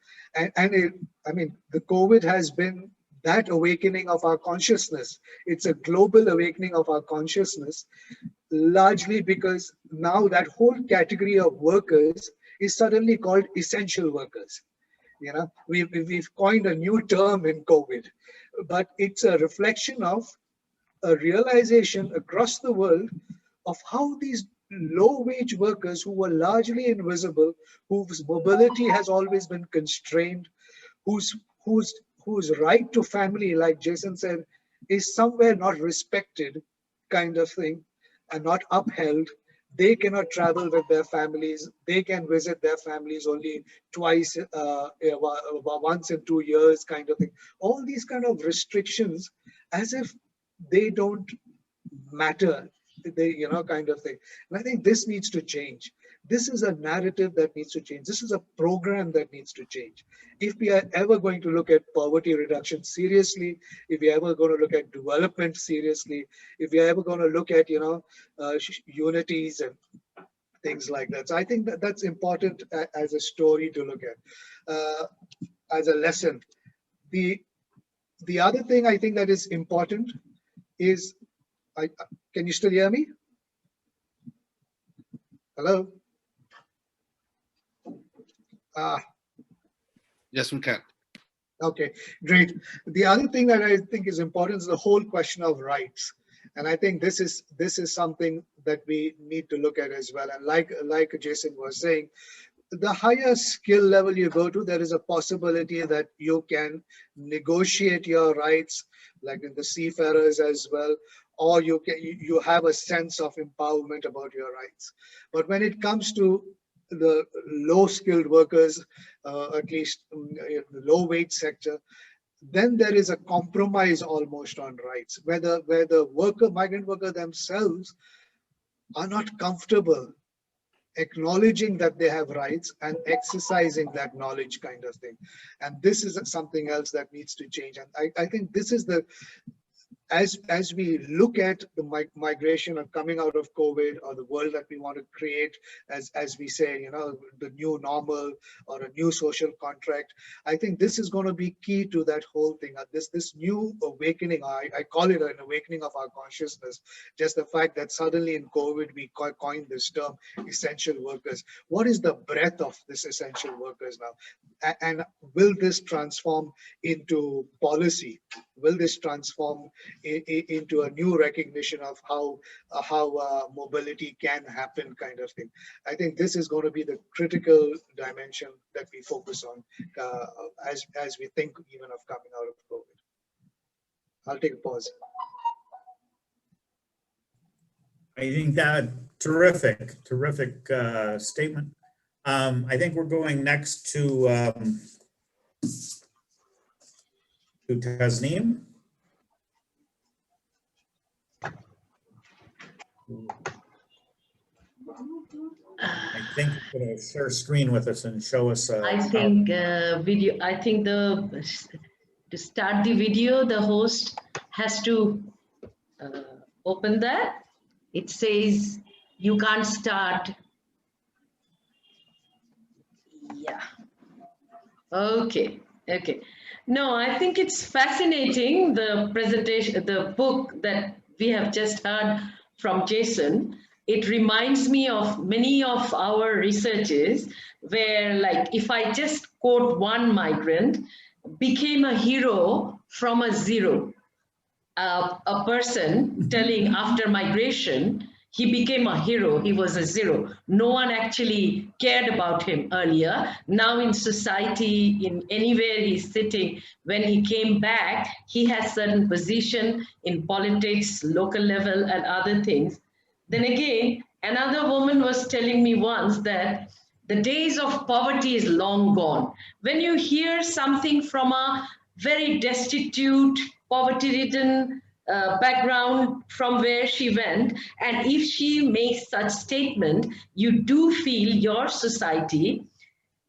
COVID has been that awakening of our consciousness. It's a global awakening of our consciousness, largely because now that whole category of workers is suddenly called essential workers. We've coined a new term in COVID, but it's a reflection of a realization across the world of how these low wage workers who were largely invisible, whose mobility has always been constrained, whose right to family, like Jason said, is somewhere not respected, kind of thing, and not upheld. They cannot travel with their families. They can visit their families only twice, once in 2 years, kind of thing. All these kind of restrictions, as if they don't matter, kind of thing. And I think this needs to change. This is a narrative that needs to change. This is a program that needs to change. If we are ever going to look at poverty reduction seriously, if we are ever going to look at development seriously, if we are ever going to look at, unities and things like that. So I think that's important as a story to look at, as a lesson. The other thing I think that is important is, can you still hear me? Hello? Yes, we can. Okay, great. The other thing that I think is important is the whole question of rights. And I think this is something that we need to look at as well. And like Jason was saying, the higher skill level you go to, there is a possibility that you can negotiate your rights, like in the seafarers as well, or you have a sense of empowerment about your rights. But when it comes to the low skilled workers, at least in the low wage sector, then there is a compromise almost on rights, where the migrant worker themselves are not comfortable acknowledging that they have rights and exercising that knowledge, kind of thing. And this is something else that needs to change. And I think this is the, as we look at the migration of coming out of COVID, or the world that we want to create, as we say, you know, the new normal or a new social contract, I think this is going to be key to that whole thing. This new awakening, I call it an awakening of our consciousness. Just the fact that suddenly in COVID we coined this term, essential workers. What is the breadth of this essential workers now? And will this transform into policy? Will this transform into a new recognition of how mobility can happen, kind of thing? I think this is going to be the critical dimension that we focus on as we think even of coming out of COVID. I'll take a pause. I think that terrific statement. I think we're going next to Tasneem. I think you're going to share screen with us and show us. I think video. I think to start the video, the host has to open that. It says you can't start. Yeah. Okay. Okay. No, I think it's fascinating, the presentation, the book that we have just heard from Jason. It reminds me of many of our researches where, like, if I just quote one migrant, became a hero from a zero. A person telling after migration, he became a hero, he was a zero. No one actually cared about him earlier. Now in society, in anywhere he's sitting, when he came back, he has certain position in politics, local level and other things. Then again, another woman was telling me once that the days of poverty is long gone. When you hear something from a very destitute, poverty-ridden background from where she went, and if she makes such statement, you do feel your society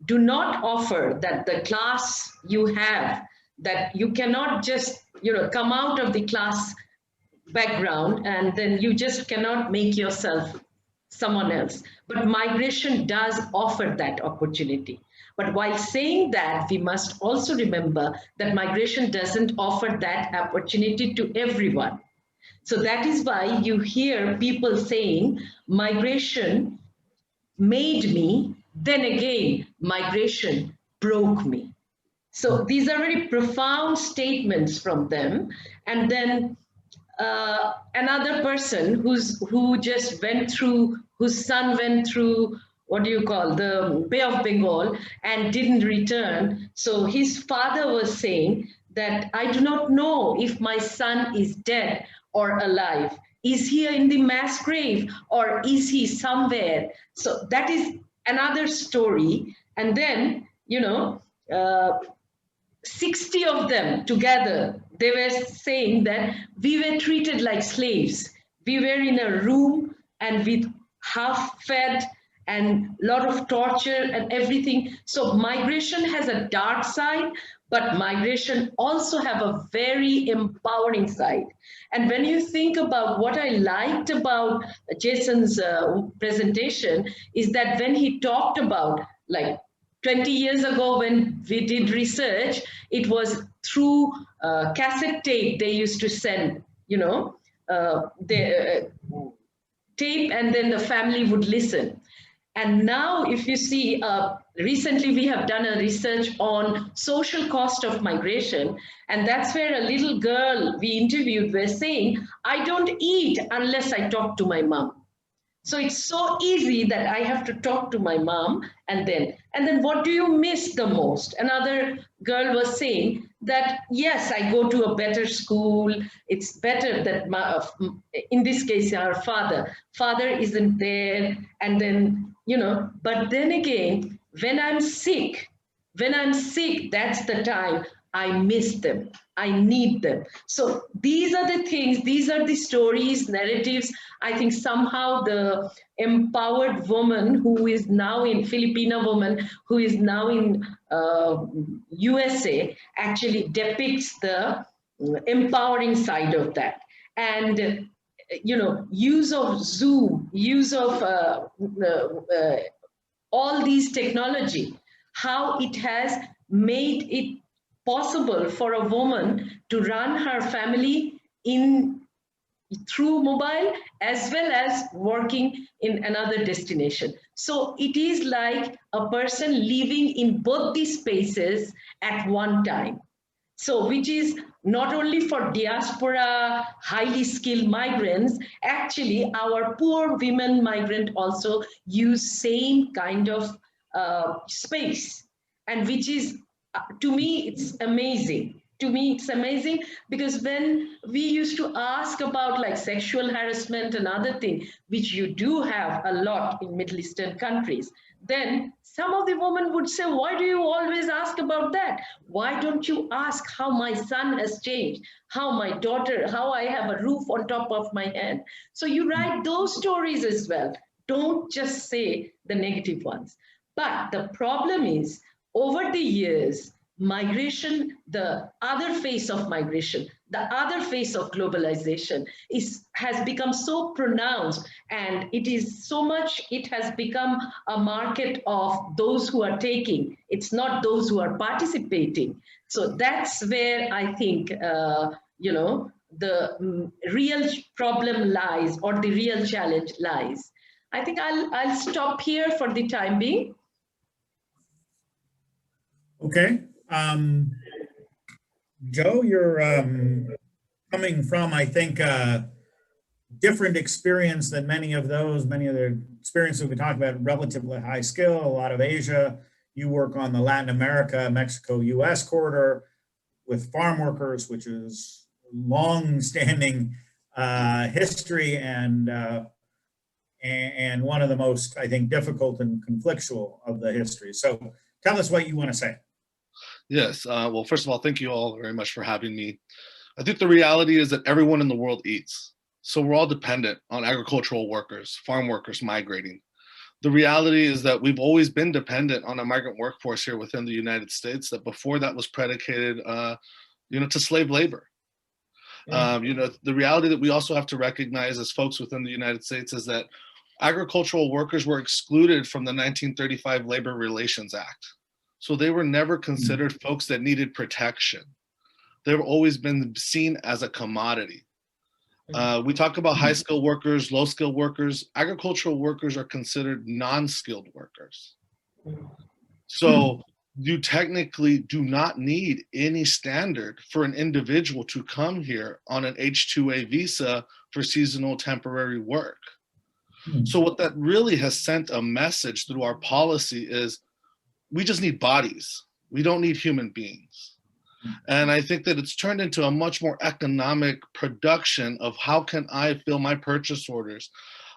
do not offer that the class you have, that you cannot just, you know, come out of the class background and then you just cannot make yourself someone else. But migration does offer that opportunity. But while saying that, we must also remember that migration doesn't offer that opportunity to everyone. So that is why you hear people saying, migration made me, then again, migration broke me. So these are very profound statements from them. And then another person who just went through, whose son went through, what do you call, the Bay of Bengal and didn't return. So his father was saying that I do not know if my son is dead or alive. Is he in the mass grave or is he somewhere? So that is another story. And then, you know, 60 of them together, they were saying that we were treated like slaves. We were in a room and with half fed and a lot of torture and everything. So migration has a dark side, but migration also have a very empowering side. And when you think about what I liked about Jason's presentation is that when he talked about, like 20 years ago when we did research, it was through cassette tape they used to send, you know, tape, and then the family would listen. And now if you see, recently we have done a research on social cost of migration, and that's where a little girl we interviewed was saying, I don't eat unless I talk to my mom. So it's so easy that I have to talk to my mom, and then what do you miss the most? Another girl was saying that, yes, I go to a better school. It's better that in this case, our father isn't there. And then, but then again, when I'm sick, that's the time I miss them. I need them. So these are the things, these are the stories, narratives. I think somehow the empowered woman who is now in Filipino woman, who is now in USA, actually depicts the empowering side of that. And use of Zoom, use of all these technology, how it has made it possible for a woman to run her family through mobile as well as working in another destination. So it is like a person living in both these spaces at one time. So which is not only for diaspora, highly skilled migrants, actually our poor women migrant also use same kind of space, and which is, to me, it's amazing. To me, it's amazing because when we used to ask about like sexual harassment and other thing, which you do have a lot in Middle Eastern countries, then some of the women would say, why do you always ask about that? Why don't you ask how my son has changed, how my daughter, how I have a roof on top of my head? So you write those stories as well. Don't just say the negative ones. But the problem is, over the years, migration, the other face of migration, the other face of globalization has become so pronounced, and it is so much, it has become a market of those who are taking. It's not those who are participating. So that's where I think, the real problem lies, or the real challenge lies. I think I'll stop here for the time being. Okay. Joe, you're coming from, I think, different experience than many of the experiences we talked about, relatively high skill, a lot of Asia. You work on the Latin America, Mexico, US corridor with farm workers, which is long-standing history and one of the most, I think, difficult and conflictual of the history. So tell us what you want to say. Yes. Well, first of all, thank you all very much for having me. I think the reality is that everyone in the world eats. So we're all dependent on agricultural workers, farm workers migrating. The reality is that we've always been dependent on a migrant workforce here within the United States, that before that was predicated, to slave labor. Yeah. The reality that we also have to recognize as folks within the United States is that agricultural workers were excluded from the 1935 Labor Relations Act. So they were never considered folks that needed protection. They've always been seen as a commodity. We talk about high-skilled workers, low-skilled workers. Agricultural workers are considered non-skilled workers. So you technically do not need any standard for an individual to come here on an H-2A visa for seasonal temporary work. So what that really has sent a message through our policy is, we just need bodies. We don't need human beings. And I think that it's turned into a much more economic production of how can I fill my purchase orders,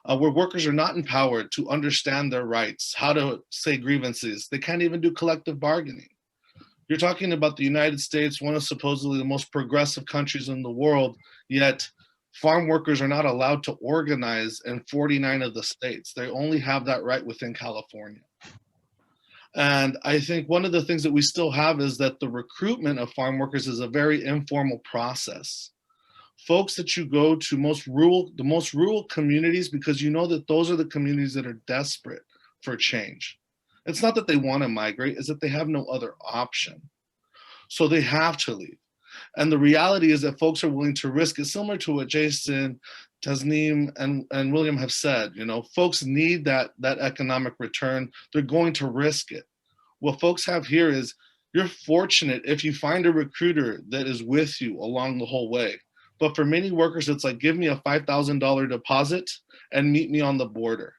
where workers are not empowered to understand their rights, how to say grievances. They can't even do collective bargaining. You're talking about the United States, one of supposedly the most progressive countries in the world, yet farm workers are not allowed to organize in 49 of the states. They only have that right within California. And I think one of the things that we still have is that the recruitment of farm workers is a very informal process. Folks that you go to the most rural communities, because you know that those are the communities that are desperate for change. It's not that they want to migrate, it's that they have no other option. So they have to leave. And the reality is that folks are willing to risk it, similar to what Jason, Tasneem, and William have said. Folks need that economic return. They're going to risk it. What folks have here is, you're fortunate if you find a recruiter that is with you along the whole way. But for many workers, it's like, give me a $5,000 deposit and meet me on the border.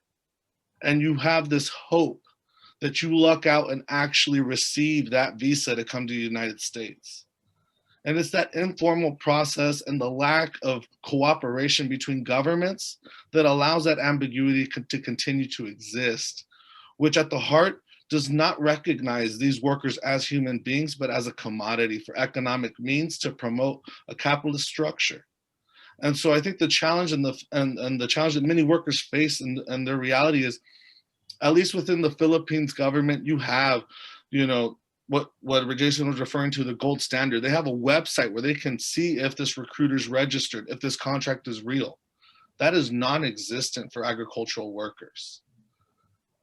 And you have this hope that you luck out and actually receive that visa to come to the United States. And it's that informal process and the lack of cooperation between governments that allows that ambiguity to continue to exist, which at the heart does not recognize these workers as human beings, but as a commodity for economic means to promote a capitalist structure. And so I think the challenge and the challenge that many workers face and their reality is, at least within the Philippines government, you have, what Jason was referring to, the gold standard. They have a website where they can see if this recruiter's registered, if this contract is real. That is non-existent for agricultural workers.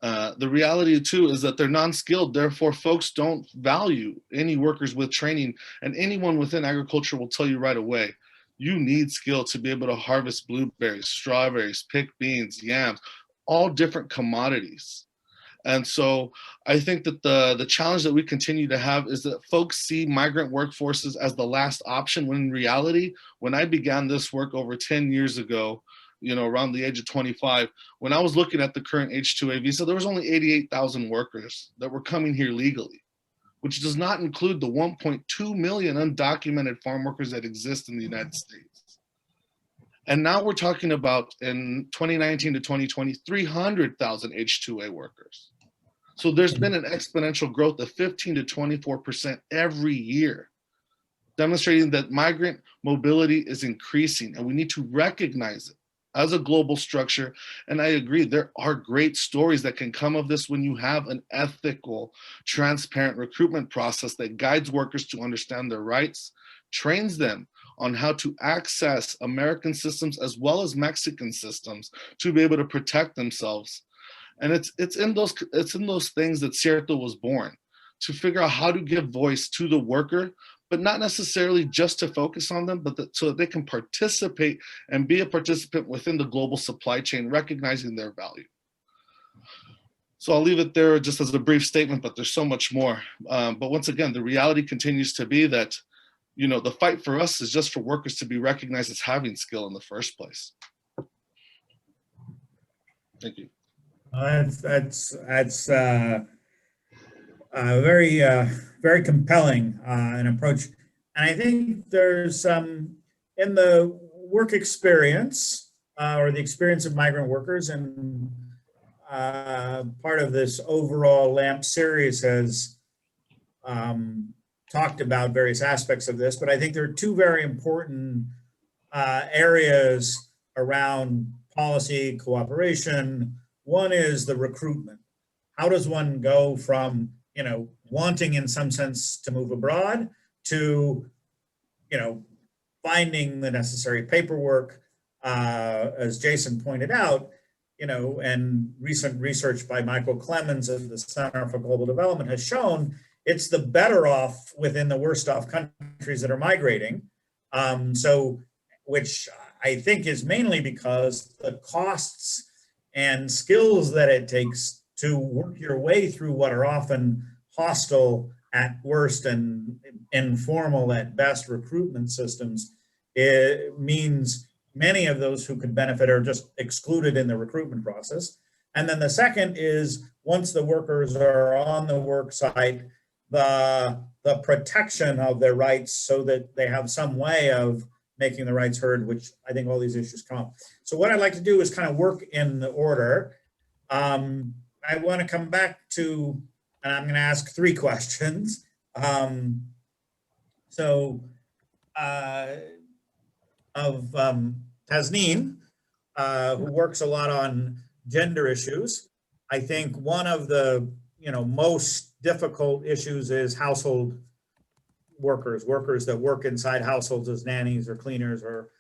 The reality too is that they're non-skilled, therefore folks don't value any workers with training, and anyone within agriculture will tell you right away, you need skill to be able to harvest blueberries, strawberries, pick beans, yams, all different commodities. And so I think that the challenge that we continue to have is that folks see migrant workforces as the last option, when in reality, when I began this work over 10 years ago, around the age of 25, when I was looking at the current H-2A visa, there was only 88,000 workers that were coming here legally, which does not include the 1.2 million undocumented farm workers that exist in the United States. And now we're talking about, in 2019 to 2020, 300,000 H-2A workers. So there's been an exponential growth of 15 to 24% every year, demonstrating that migrant mobility is increasing, and we need to recognize it as a global structure. And I agree, there are great stories that can come of this when you have an ethical, transparent recruitment process that guides workers to understand their rights, trains them on how to access American systems as well as Mexican systems to be able to protect themselves. And it's in those things that Cierto was born, to figure out how to give voice to the worker, but not necessarily just to focus on them, but so that they can participate and be a participant within the global supply chain, recognizing their value. So I'll leave it there just as a brief statement, but there's so much more. But once again, the reality continues to be that, the fight for us is just for workers to be recognized as having skill in the first place. Thank you. That's very very compelling an approach, and I think there's in the work experience or the experience of migrant workers, and part of this overall LAMP series has talked about various aspects of this, but I think there are two very important areas around policy cooperation. One is the recruitment. How does one go from, wanting in some sense to move abroad to, finding the necessary paperwork, as Jason pointed out, and recent research by Michael Clemens of the Center for Global Development has shown it's the better off within the worst off countries that are migrating. Which I think is mainly because the costs and skills that it takes to work your way through what are often hostile at worst and informal at best recruitment systems, it means many of those who could benefit are just excluded in the recruitment process. And then the second is, once the workers are on the work site, the protection of their rights so that they have some way of making the rights heard, which I think all these issues come up. So what I'd like to do is kind of work in the order. I want to come back to, and I'm going to ask three questions. Tasneem, who works a lot on gender issues, I think one of the most difficult issues is household workers that work inside households as nannies or cleaners, or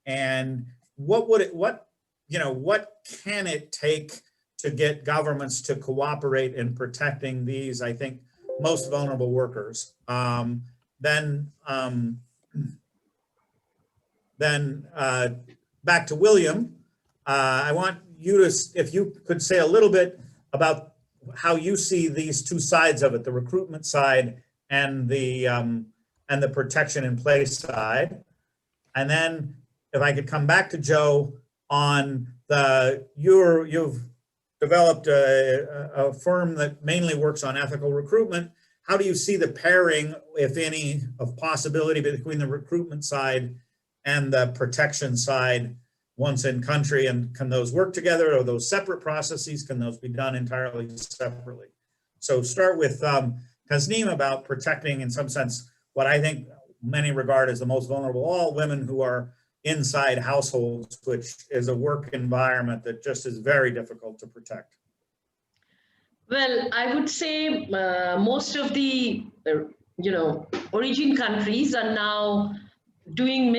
and what can it take to get governments to cooperate in protecting these, I think, most vulnerable workers? Then back to William, I want you to, if you could say a little bit about how you see these two sides of it, the recruitment side and the protection in place side. And then if I could come back to Joe, on you've developed a firm that mainly works on ethical recruitment. How do you see the pairing, if any, of possibility between the recruitment side and the protection side once in country? And can those work together? Or those separate processes? Can those be done entirely separately? So start with Tasneem about protecting, in some sense, what I think many regard as the most vulnerable, all women who are inside households, which is a work environment that just is very difficult to protect. Well, I would say most of the, origin countries are now taking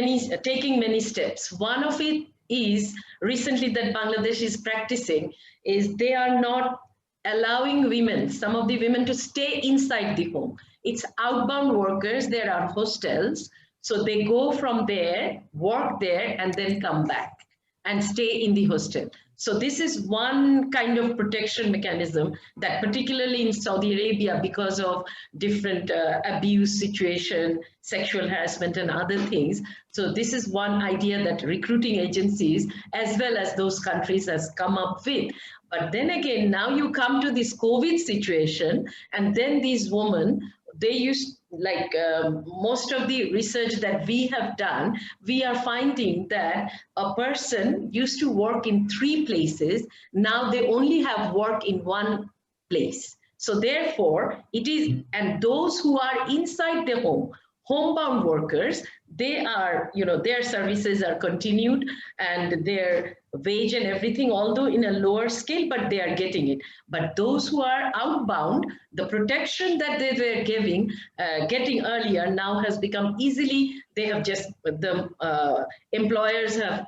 many steps. One of it is recently that Bangladesh is practicing is they are not allowing women, some of the women, to stay inside the home. It's outbound workers. There are hostels. So they go from there, work there, and then come back and stay in the hostel. So this is one kind of protection mechanism that particularly in Saudi Arabia, because of different abuse situation, sexual harassment and other things. So this is one idea that recruiting agencies as well as those countries has come up with. But then again, now you come to this COVID situation, and then these women, they used, like most of the research that we have done, we are finding that a person used to work in 3 places. Now they only have work in 1 place. So therefore it is, and those who are inside the home, homebound workers, they are, their services are continued and their wage and everything, although in a lower scale, but they are getting it. But those who are outbound, the protection that they were getting earlier now has become easily, they have just, the employers have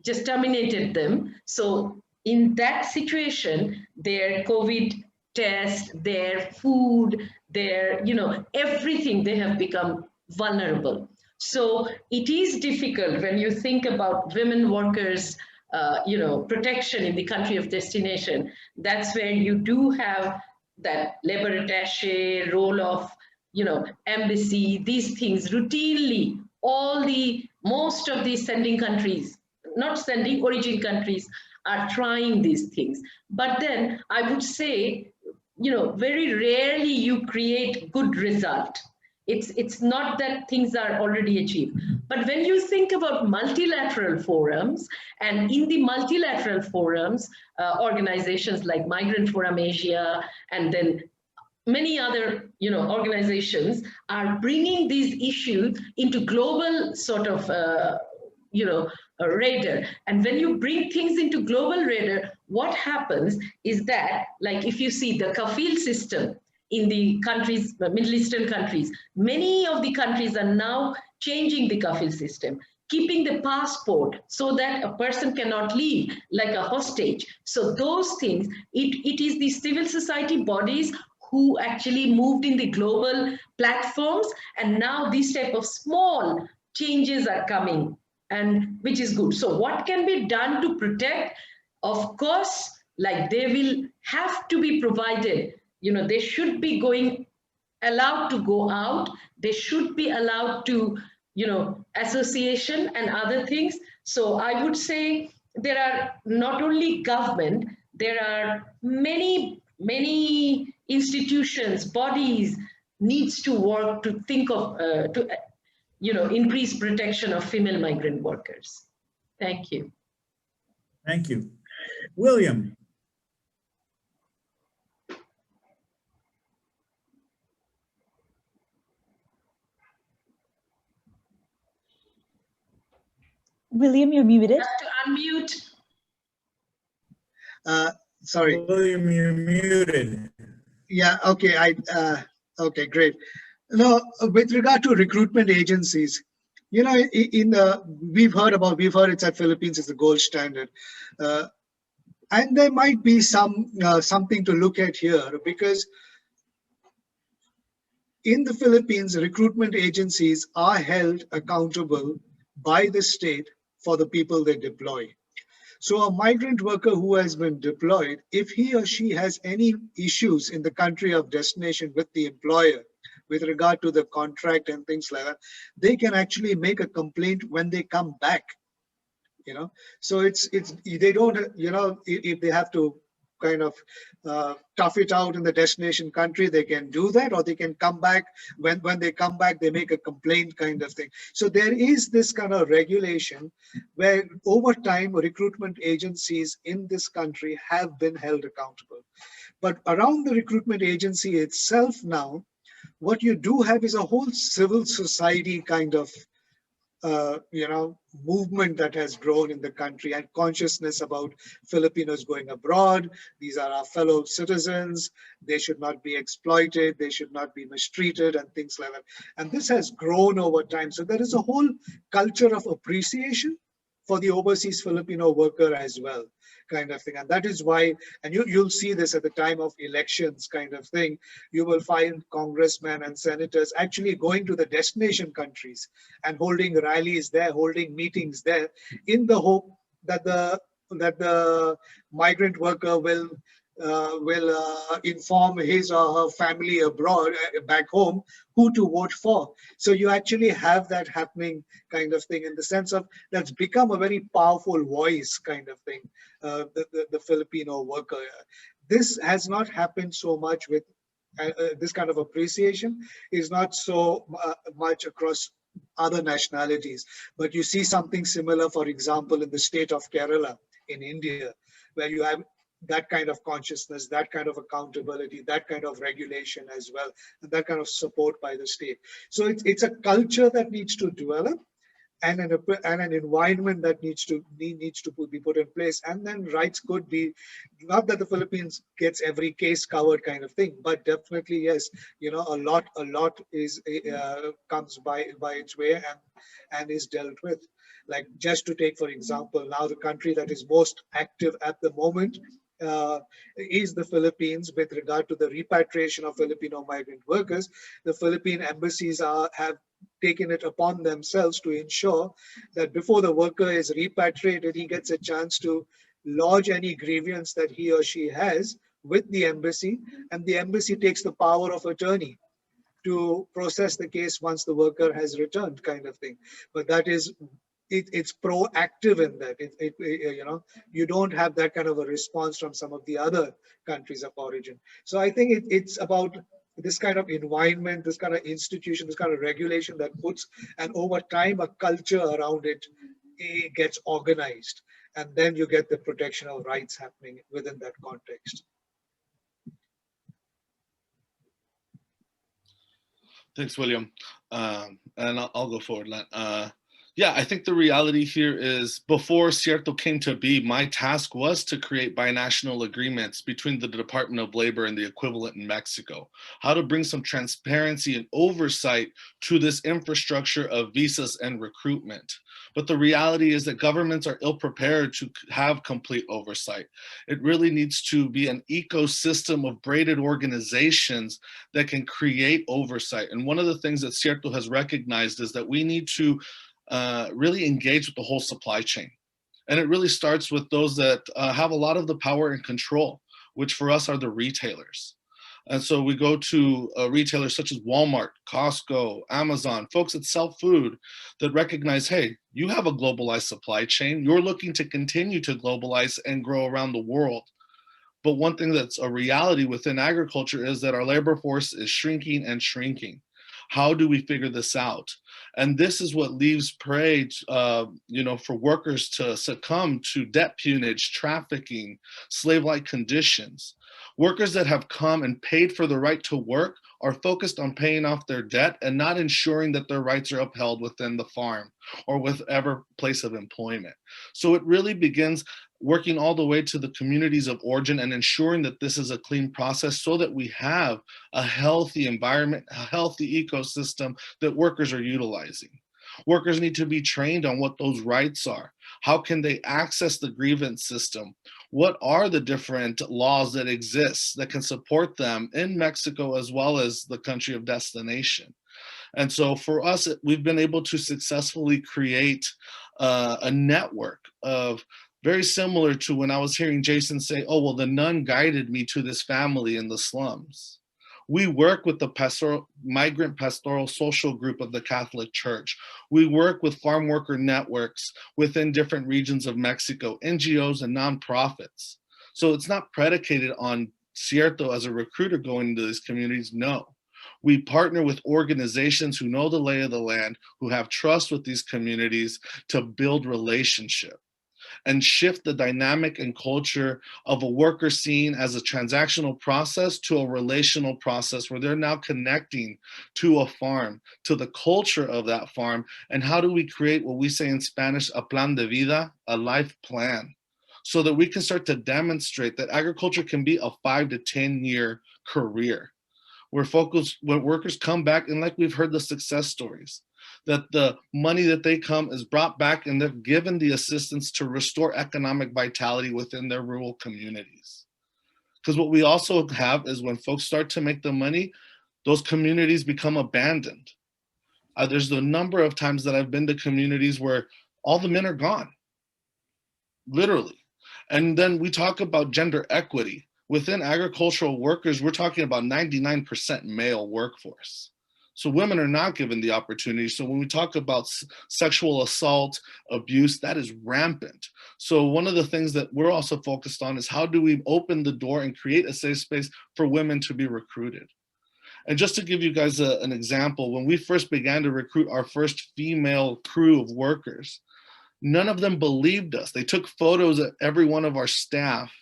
just terminated them. So in that situation, their COVID test, their food, their, everything, they have become vulnerable. So it is difficult when you think about women workers, protection in the country of destination. That's where you do have that labor attaché role of, embassy, these things routinely, most of the sending countries, not sending, origin countries are trying these things. But then I would say, very rarely you create good result. It's not that things are already achieved. But when you think about multilateral forums, and in the multilateral forums, organizations like Migrant Forum Asia, and then many other organizations are bringing these issues into global sort of radar. And when you bring things into global radar, what happens is that, like if you see the kafil system in the countries, the Middle Eastern countries, many of the countries are now changing the kafil system, keeping the passport so that a person cannot leave like a hostage. So those things, it is the civil society bodies who actually moved in the global platforms, and now these type of small changes are coming, and which is good. So what can be done to protect? Of course, like they will have to be provided, they should be allowed to go out, they should be allowed to, association and other things. So I would say there are not only government, there are many institutions, bodies needs to work to think of, increase protection of female migrant workers. Thank you. Thank you. William. William, you're muted. You have to unmute. Sorry. William, you're muted. Yeah, okay. Okay, great. No, with regard to recruitment agencies, we've heard it's at Philippines is the gold standard. And there might be something to look at here, because in the Philippines, recruitment agencies are held accountable by the state for the people they deploy. So a migrant worker who has been deployed, if he or she has any issues in the country of destination with the employer with regard to the contract and things like that, they can actually make a complaint when they come back you know. So it's they don't, you know, if they have to kind of tough it out in the destination country, they can do that, or they can come back. When they come back, they make a complaint kind of thing. So there is this kind of regulation where over time recruitment agencies in this country have been held accountable. But around the recruitment agency itself now, what you do have is a whole civil society kind of you know, movement that has grown in the country, and consciousness about Filipinos going abroad. These are our fellow citizens. They should not be exploited. They should not be mistreated and things like that. And this has grown over time. So there is a whole culture of appreciation for the overseas Filipino worker as well, kind of thing. And that is why, and you'll see this at the time of elections kind of thing, you will find congressmen and senators actually going to the destination countries and holding rallies there, holding meetings there, in the hope that the migrant worker will inform his or her family abroad, back home, who to vote for. So you actually have that happening kind of thing, in the sense of that's become a very powerful voice kind of thing, the Filipino worker. This has not happened so much with this kind of appreciation is not so much across other nationalities. But you see something similar, for example, in the state of Kerala in India, where you have that kind of consciousness, that kind of accountability, that kind of regulation as well, and that kind of support by the state. So it's a culture that needs to develop, and an environment that needs to be put in place. And then rights could be, not that the Philippines gets every case covered kind of thing, but definitely yes, you know, a lot is comes by its way and is dealt with. Like, just to take for example, now the country that is most active at the moment is the Philippines with regard to the repatriation of Filipino migrant workers. The Philippine embassies have taken it upon themselves to ensure that before the worker is repatriated, he gets a chance to lodge any grievance that he or she has with the embassy, and the embassy takes the power of attorney to process the case once the worker has returned, kind of thing. But that is, it's proactive in that. You know, you don't have that kind of a response from some of the other countries of origin. So I think it's about this kind of environment, this kind of institution, this kind of regulation that puts, and over time, a culture around it gets organized. And then you get the protection of rights happening within that context. Thanks, William. And I'll go forward. Yeah, I think the reality here is, before Cierto came to be, my task was to create binational agreements between the Department of Labor and the equivalent in Mexico, how to bring some transparency and oversight to this infrastructure of visas and recruitment. But the reality is that governments are ill-prepared to have complete oversight. It really needs to be an ecosystem of braided organizations that can create oversight. And one of the things that Cierto has recognized is that we need to really engage with the whole supply chain. And it really starts with those that have a lot of the power and control, which for us are the retailers. And so we go to retailers such as Walmart, Costco, Amazon, folks that sell food that recognize, hey, you have a globalized supply chain. You're looking to continue to globalize and grow around the world. But one thing that's a reality within agriculture is that our labor force is shrinking and shrinking. How do we figure this out? And this is what leaves prey, you know, for workers to succumb to debt peonage, trafficking, slave-like conditions. Workers that have come and paid for the right to work are focused on paying off their debt and not ensuring that their rights are upheld within the farm or whatever place of employment. So it really begins working all the way to the communities of origin and ensuring that this is a clean process so that we have a healthy environment, a healthy ecosystem that workers are utilizing. Workers need to be trained on what those rights are. How can they access the grievance system? What are the different laws that exist that can support them in Mexico as well as the country of destination? And so for us, we've been able to successfully create a network of, very similar to when I was hearing Jason say, oh, well, the nun guided me to this family in the slums. We work with the migrant pastoral social group of the Catholic Church. We work with farm worker networks within different regions of Mexico, NGOs and nonprofits. So it's not predicated on Cierto as a recruiter going into these communities, no. We partner with organizations who know the lay of the land, who have trust with these communities to build relationship and shift the dynamic and culture of a worker seen as a transactional process to a relational process where they're now connecting to a farm, to the culture of that farm. And how do we create what we say in Spanish, a plan de vida, a life plan, so that we can start to demonstrate that agriculture can be a 5 to 10 year career, where workers come back, and like we've heard the success stories, that the money that they come is brought back and they're given the assistance to restore economic vitality within their rural communities. Because what we also have is when folks start to make the money, those communities become abandoned. There's the number of times that I've been to communities where all the men are gone, literally. And then we talk about gender equity. Within agricultural workers, we're talking about 99% male workforce. So women are not given the opportunity. So when we talk about sexual assault, abuse, that is rampant. So one of the things that we're also focused on is how do we open the door and create a safe space for women to be recruited? And just to give you guys an example, when we first began to recruit our first female crew of workers, none of them believed us. They took photos of every one of our staff,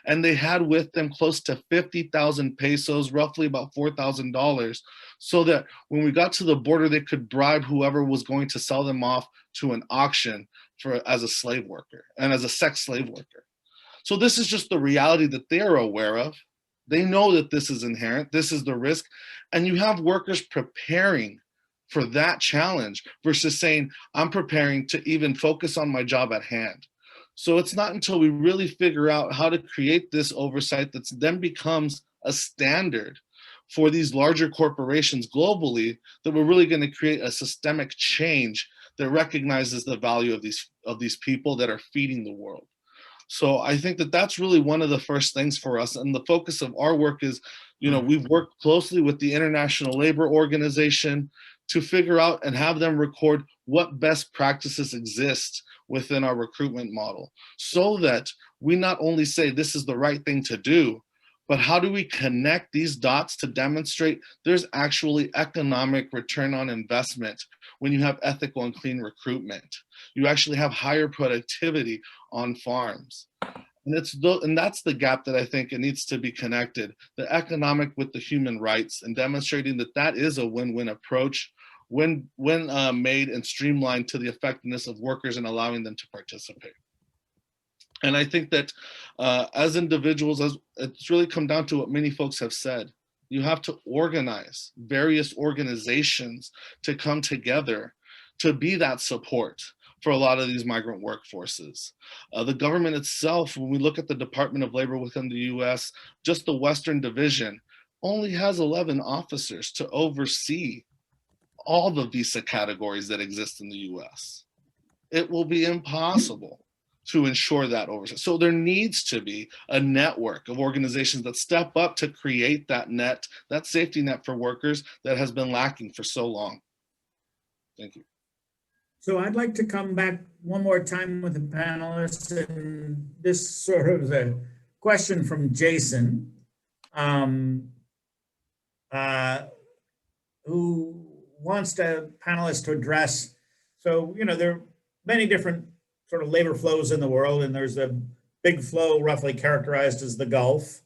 and they had with them close to 50,000 pesos, roughly about $4,000, so that when we got to the border, they could bribe whoever was going to sell them off to an auction as a slave worker and as a sex slave worker. So this is just the reality that they're aware of. They know that this is inherent, this is the risk, and you have workers preparing for that challenge versus saying, I'm preparing to even focus on my job at hand. So it's not until we really figure out how to create this oversight that then becomes a standard for these larger corporations globally that we're really going to create a systemic change that recognizes the value of these people that are feeding the world. So I think that that's really one of the first things for us. And the focus of our work is, we've worked closely with the International Labor Organization to figure out and have them record what best practices exist within our recruitment model, so that we not only say this is the right thing to do, but how do we connect these dots to demonstrate there's actually economic return on investment when you have ethical and clean recruitment. You actually have higher productivity on farms. And that's the gap that I think it needs to be connected, the economic with the human rights, and demonstrating that that is a win-win approach when made and streamlined to the effectiveness of workers and allowing them to participate. And I think that as individuals, it's really come down to what many folks have said. You have to organize various organizations to come together to be that support for a lot of these migrant workforces. The government itself, when we look at the Department of Labor within the US, just the Western Division only has 11 officers to oversee all the visa categories that exist in the US. It will be impossible to ensure that oversight. So there needs to be a network of organizations that step up to create that net, that safety net for workers that has been lacking for so long. Thank you. So I'd like to come back one more time with the panelists, and this sort of is a question from Jason, who wants the panelists to address. So, there are many different sort of labor flows in the world, and there's a big flow roughly characterized as the Gulf,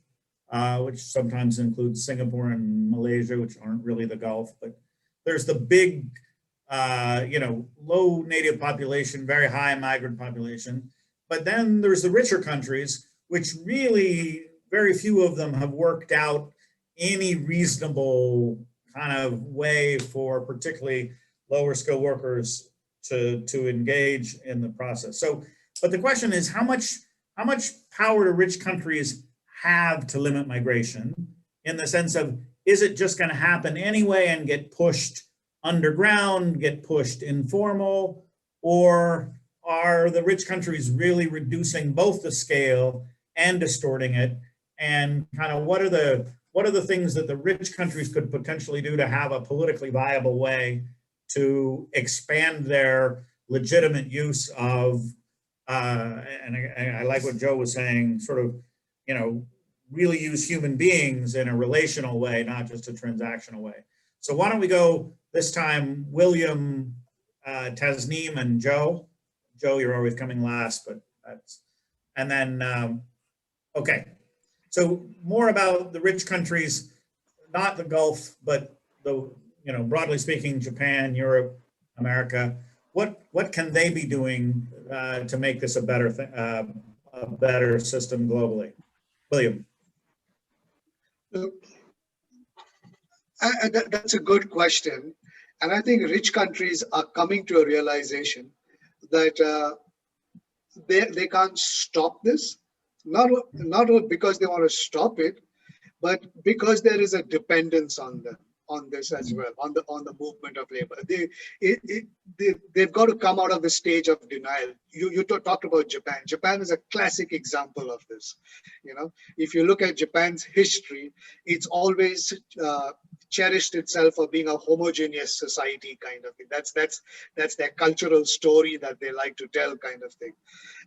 which sometimes includes Singapore and Malaysia, which aren't really the Gulf, but there's the big low native population, very high migrant population. But then there's the richer countries, which really very few of them have worked out any reasonable kind of way for particularly lower skilled workers to engage in the process. So, but the question is how much power do rich countries have to limit migration, in the sense of, is it just going to happen anyway and get pushed underground, get pushed informal, or are the rich countries really reducing both the scale and distorting it? And kind of what are what are the things that the rich countries could potentially do to have a politically viable way to expand their legitimate use of, and I like what Joe was saying, sort of, really use human beings in a relational way, not just a transactional way. So why don't we go this time, William, Tasneem, and Joe. Joe, you're always coming last, but that's, and then, okay. So more about the rich countries, not the Gulf, but the, broadly speaking, Japan, Europe, America. What can they be doing to make this a better system globally? William. That's a good question. And I think rich countries are coming to a realization that they can't stop this, not because they want to stop it, but because there is a dependence on them, on this as well, on the movement of labor. They've got to come out of the stage of denial. You talked about Japan. Japan is a classic example of this. If you look at Japan's history, it's always cherished itself for being a homogeneous society kind of thing. That's their cultural story that they like to tell kind of thing.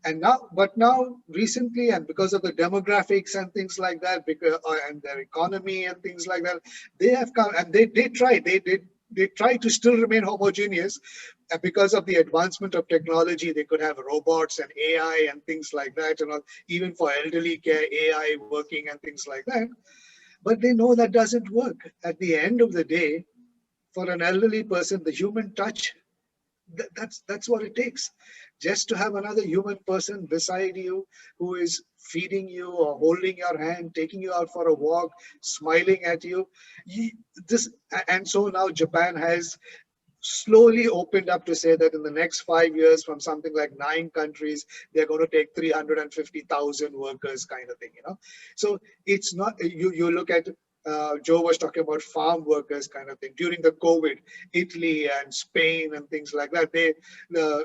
And now recently, and because of the demographics and things like that, and their economy and things like that, they have come and they try to still remain homogeneous. And because of the advancement of technology, they could have robots and AI and things like that, even for elderly care, AI working and things like that. But they know that doesn't work. At the end of the day, for an elderly person, the human touch, that's what it takes. Just to have another human person beside you who is feeding you or holding your hand, taking you out for a walk, smiling at you. And so now Japan has slowly opened up to say that in the next 5 years, from something like 9 countries, they're going to take 350,000 workers kind of thing, So it's not, you look at, Joe was talking about farm workers kind of thing. During the COVID, Italy and Spain and things like that,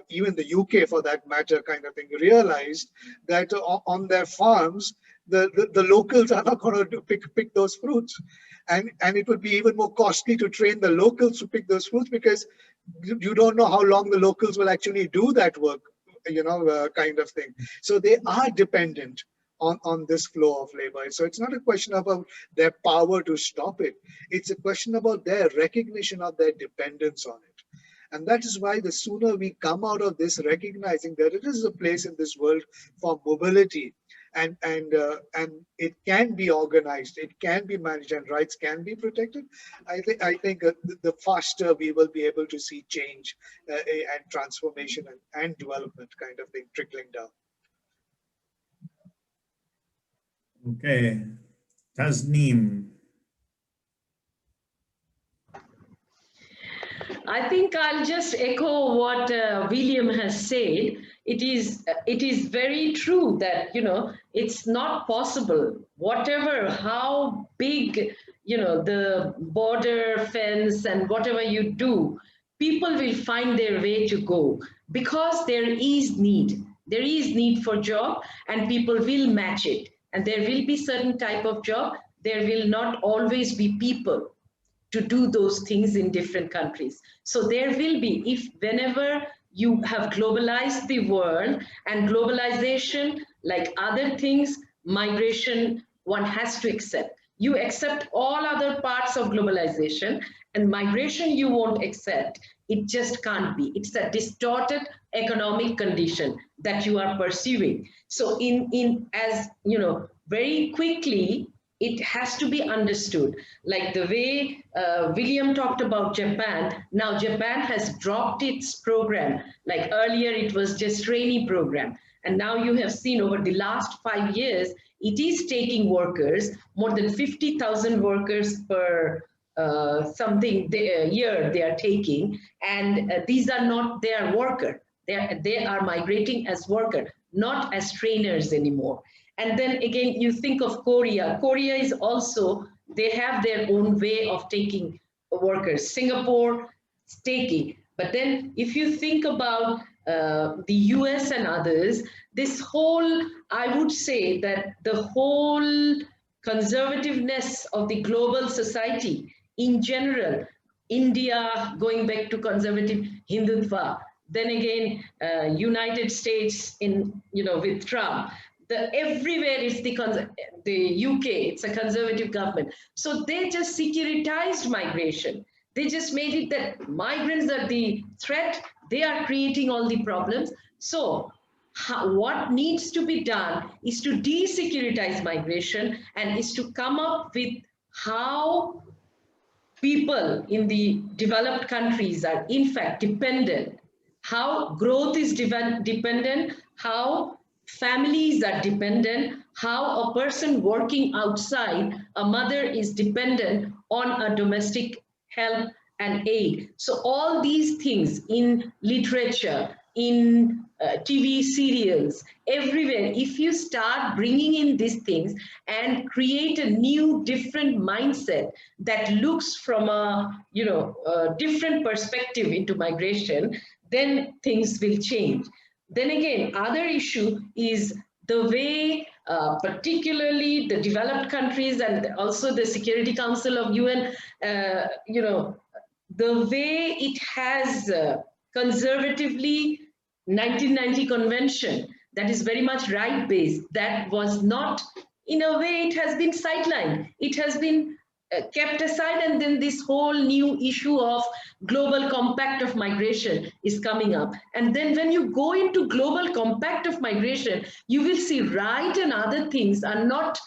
even the UK for that matter kind of thing, realized that on their farms, the locals are not going to pick those fruits. And it would be even more costly to train the locals to pick those fruits because you don't know how long the locals will actually do that work, kind of thing. So they are dependent on this flow of labor. So it's not a question about their power to stop it. It's a question about their recognition of their dependence on it. And that is why the sooner we come out of this, recognizing that it is a place in this world for mobility, and it can be organized, it can be managed, and rights can be protected, I think the faster we will be able to see change and transformation and development kind of thing trickling down. Okay, Tasneem. I think I'll just echo what William has said. It is very true that, it's not possible, how big, the border fence and whatever you do, people will find their way to go because there is need. There is need for job and people will match it. And there will be certain type of job. There will not always be people to do those things in different countries. So there will be, whenever you have globalized the world, and globalization, like other things, migration, one has to accept. You accept all other parts of globalization, and migration you won't accept. It just can't be. It's a distorted economic condition that you are pursuing. So very quickly, it has to be understood. Like the way William talked about Japan, now Japan has dropped its program. Like earlier, it was just trainee program. And now you have seen over the last 5 years, it is taking workers, more than 50,000 workers per year they are taking. And these are not their worker. They are migrating as worker, not as trainers anymore. And then again, you think of Korea. Korea is also, they have their own way of taking workers. Singapore is taking. But then if you think about the US and others, this whole, I would say that the whole conservativeness of the global society in general, India going back to conservative Hindutva, then again, United States with Trump, everywhere is the UK, it's a conservative government. So they just securitized migration. They just made it that migrants are the threat. They are creating all the problems. So what needs to be done is to desecuritize migration and is to come up with how people in the developed countries are in fact dependent, how growth is dependent, how families are dependent, how a person working outside, a mother is dependent on a domestic help and aid. So all these things in literature, in TV serials, everywhere, if you start bringing in these things and create a new, different mindset that looks from a different perspective into migration, then things will change. Then again, other issue is the way, particularly the developed countries and also the Security Council of UN, the way it has conservatively 1990 convention that is very much right-based, that was not, in a way, it has been sidelined. It has been kept aside, and then this whole new issue of global compact of migration is coming up. And then when you go into global compact of migration, you will see right and other things are not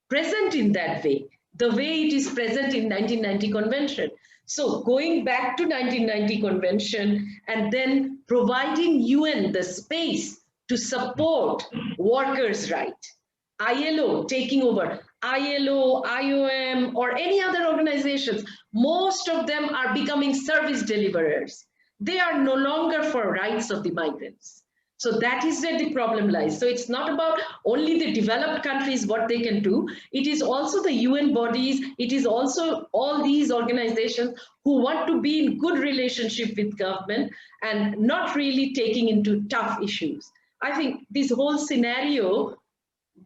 present in that way, the way it is present in 1990 convention. So going back to 1990 convention and then providing UN the space to support workers' rights, ILO taking over, ILO, IOM, or any other organizations, most of them are becoming service deliverers. They are no longer for rights of the migrants. So that is where the problem lies. So it's not about only the developed countries, what they can do. It is also the UN bodies. It is also all these organizations who want to be in good relationship with government and not really taking into tough issues. I think this whole scenario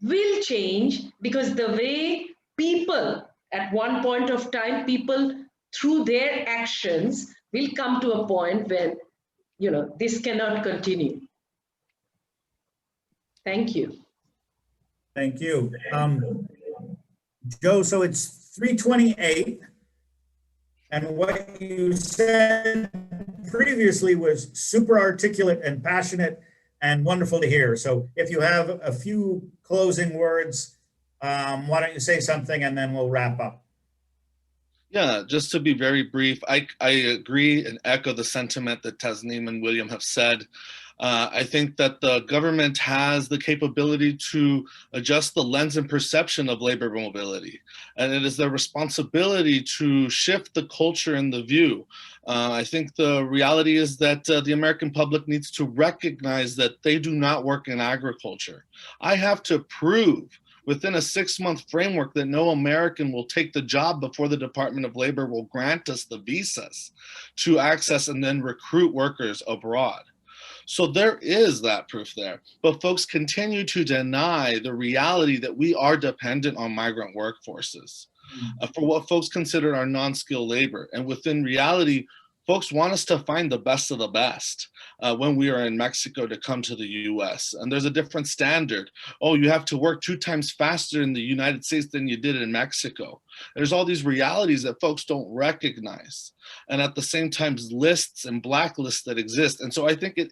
will change because the way people, at one point of time, people through their actions will come to a point when, this cannot continue. Thank you. Thank you. Joe, so it's 3:28, and what you said previously was super articulate and passionate and wonderful to hear. So if you have a few closing words, why don't you say something and then we'll wrap up. Yeah, just to be very brief, I agree and echo the sentiment that Tasneem and William have said. I think that the government has the capability to adjust the lens and perception of labor mobility, and it is their responsibility to shift the culture and the view. I think the reality is that the American public needs to recognize that they do not work in agriculture. I have to prove within a 6-month framework that no American will take the job before the Department of Labor will grant us the visas to access and then recruit workers abroad. So there is that proof there, but folks continue to deny the reality that we are dependent on migrant workforces for what folks consider our non-skilled labor. And within reality, folks want us to find the best of the best when we are in Mexico to come to the US. And there's a different standard. Oh, you have to work 2 times faster in the United States than you did in Mexico. There's all these realities that folks don't recognize. And at the same time, lists and blacklists that exist. And so I think it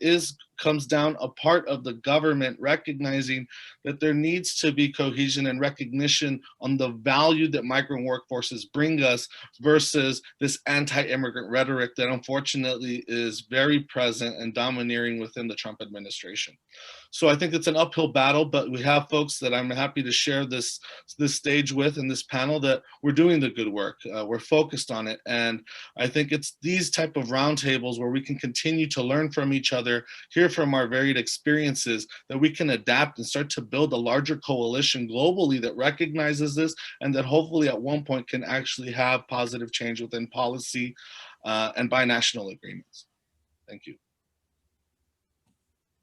comes down a part of the government recognizing that there needs to be cohesion and recognition on the value that migrant workforces bring us versus this anti-immigrant rhetoric that unfortunately is very present and domineering within the Trump administration. So I think it's an uphill battle, but we have folks that I'm happy to share this stage with in this panel that we're doing the good work. We're focused on it. And I think it's these type of roundtables where we can continue to learn from each other, hear from our varied experiences, that we can adapt and start to build a larger coalition globally that recognizes this and that hopefully at one point can actually have positive change within policy and binational agreements. Thank you.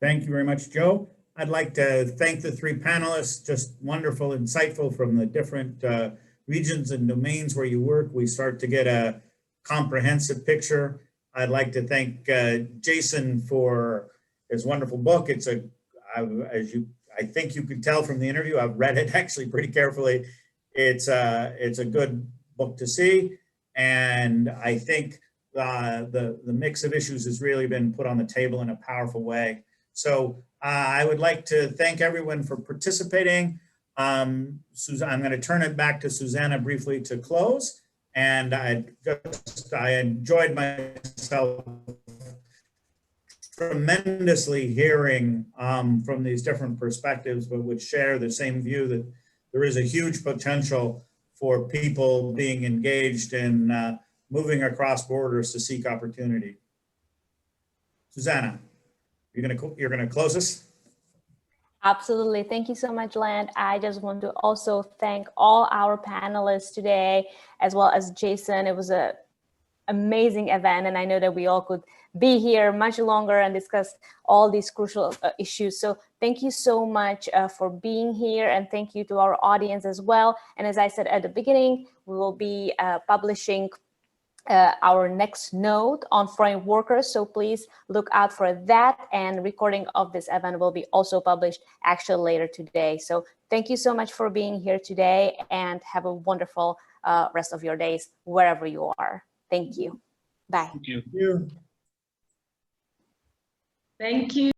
Thank you very much, Joe. I'd like to thank the three panelists, just wonderful, insightful from the different regions and domains where you work. We start to get a comprehensive picture. I'd like to thank Jason for his wonderful book. It's I think you could tell from the interview, I've read it actually pretty carefully. It's a good book to see. And I think the mix of issues has really been put on the table in a powerful way. So I would like to thank everyone for participating. I'm going to turn it back to Susanna briefly to close. And I enjoyed myself tremendously hearing from these different perspectives, but would share the same view that there is a huge potential for people being engaged in moving across borders to seek opportunity. Susanna, you're gonna close us? Absolutely. Thank you so much, Len. I just want to also thank all our panelists today, as well as Jason. It was an amazing event, and I know that we all could be here much longer and discuss all these crucial issues. So thank you so much for being here, and thank you to our audience as well. And as I said at the beginning, we will be publishing our next note on foreign workers. So please look out for that. And recording of this event will be also published actually later today. So thank you so much for being here today, and have a wonderful rest of your days wherever you are. Thank you. Bye. Thank you. Thank you.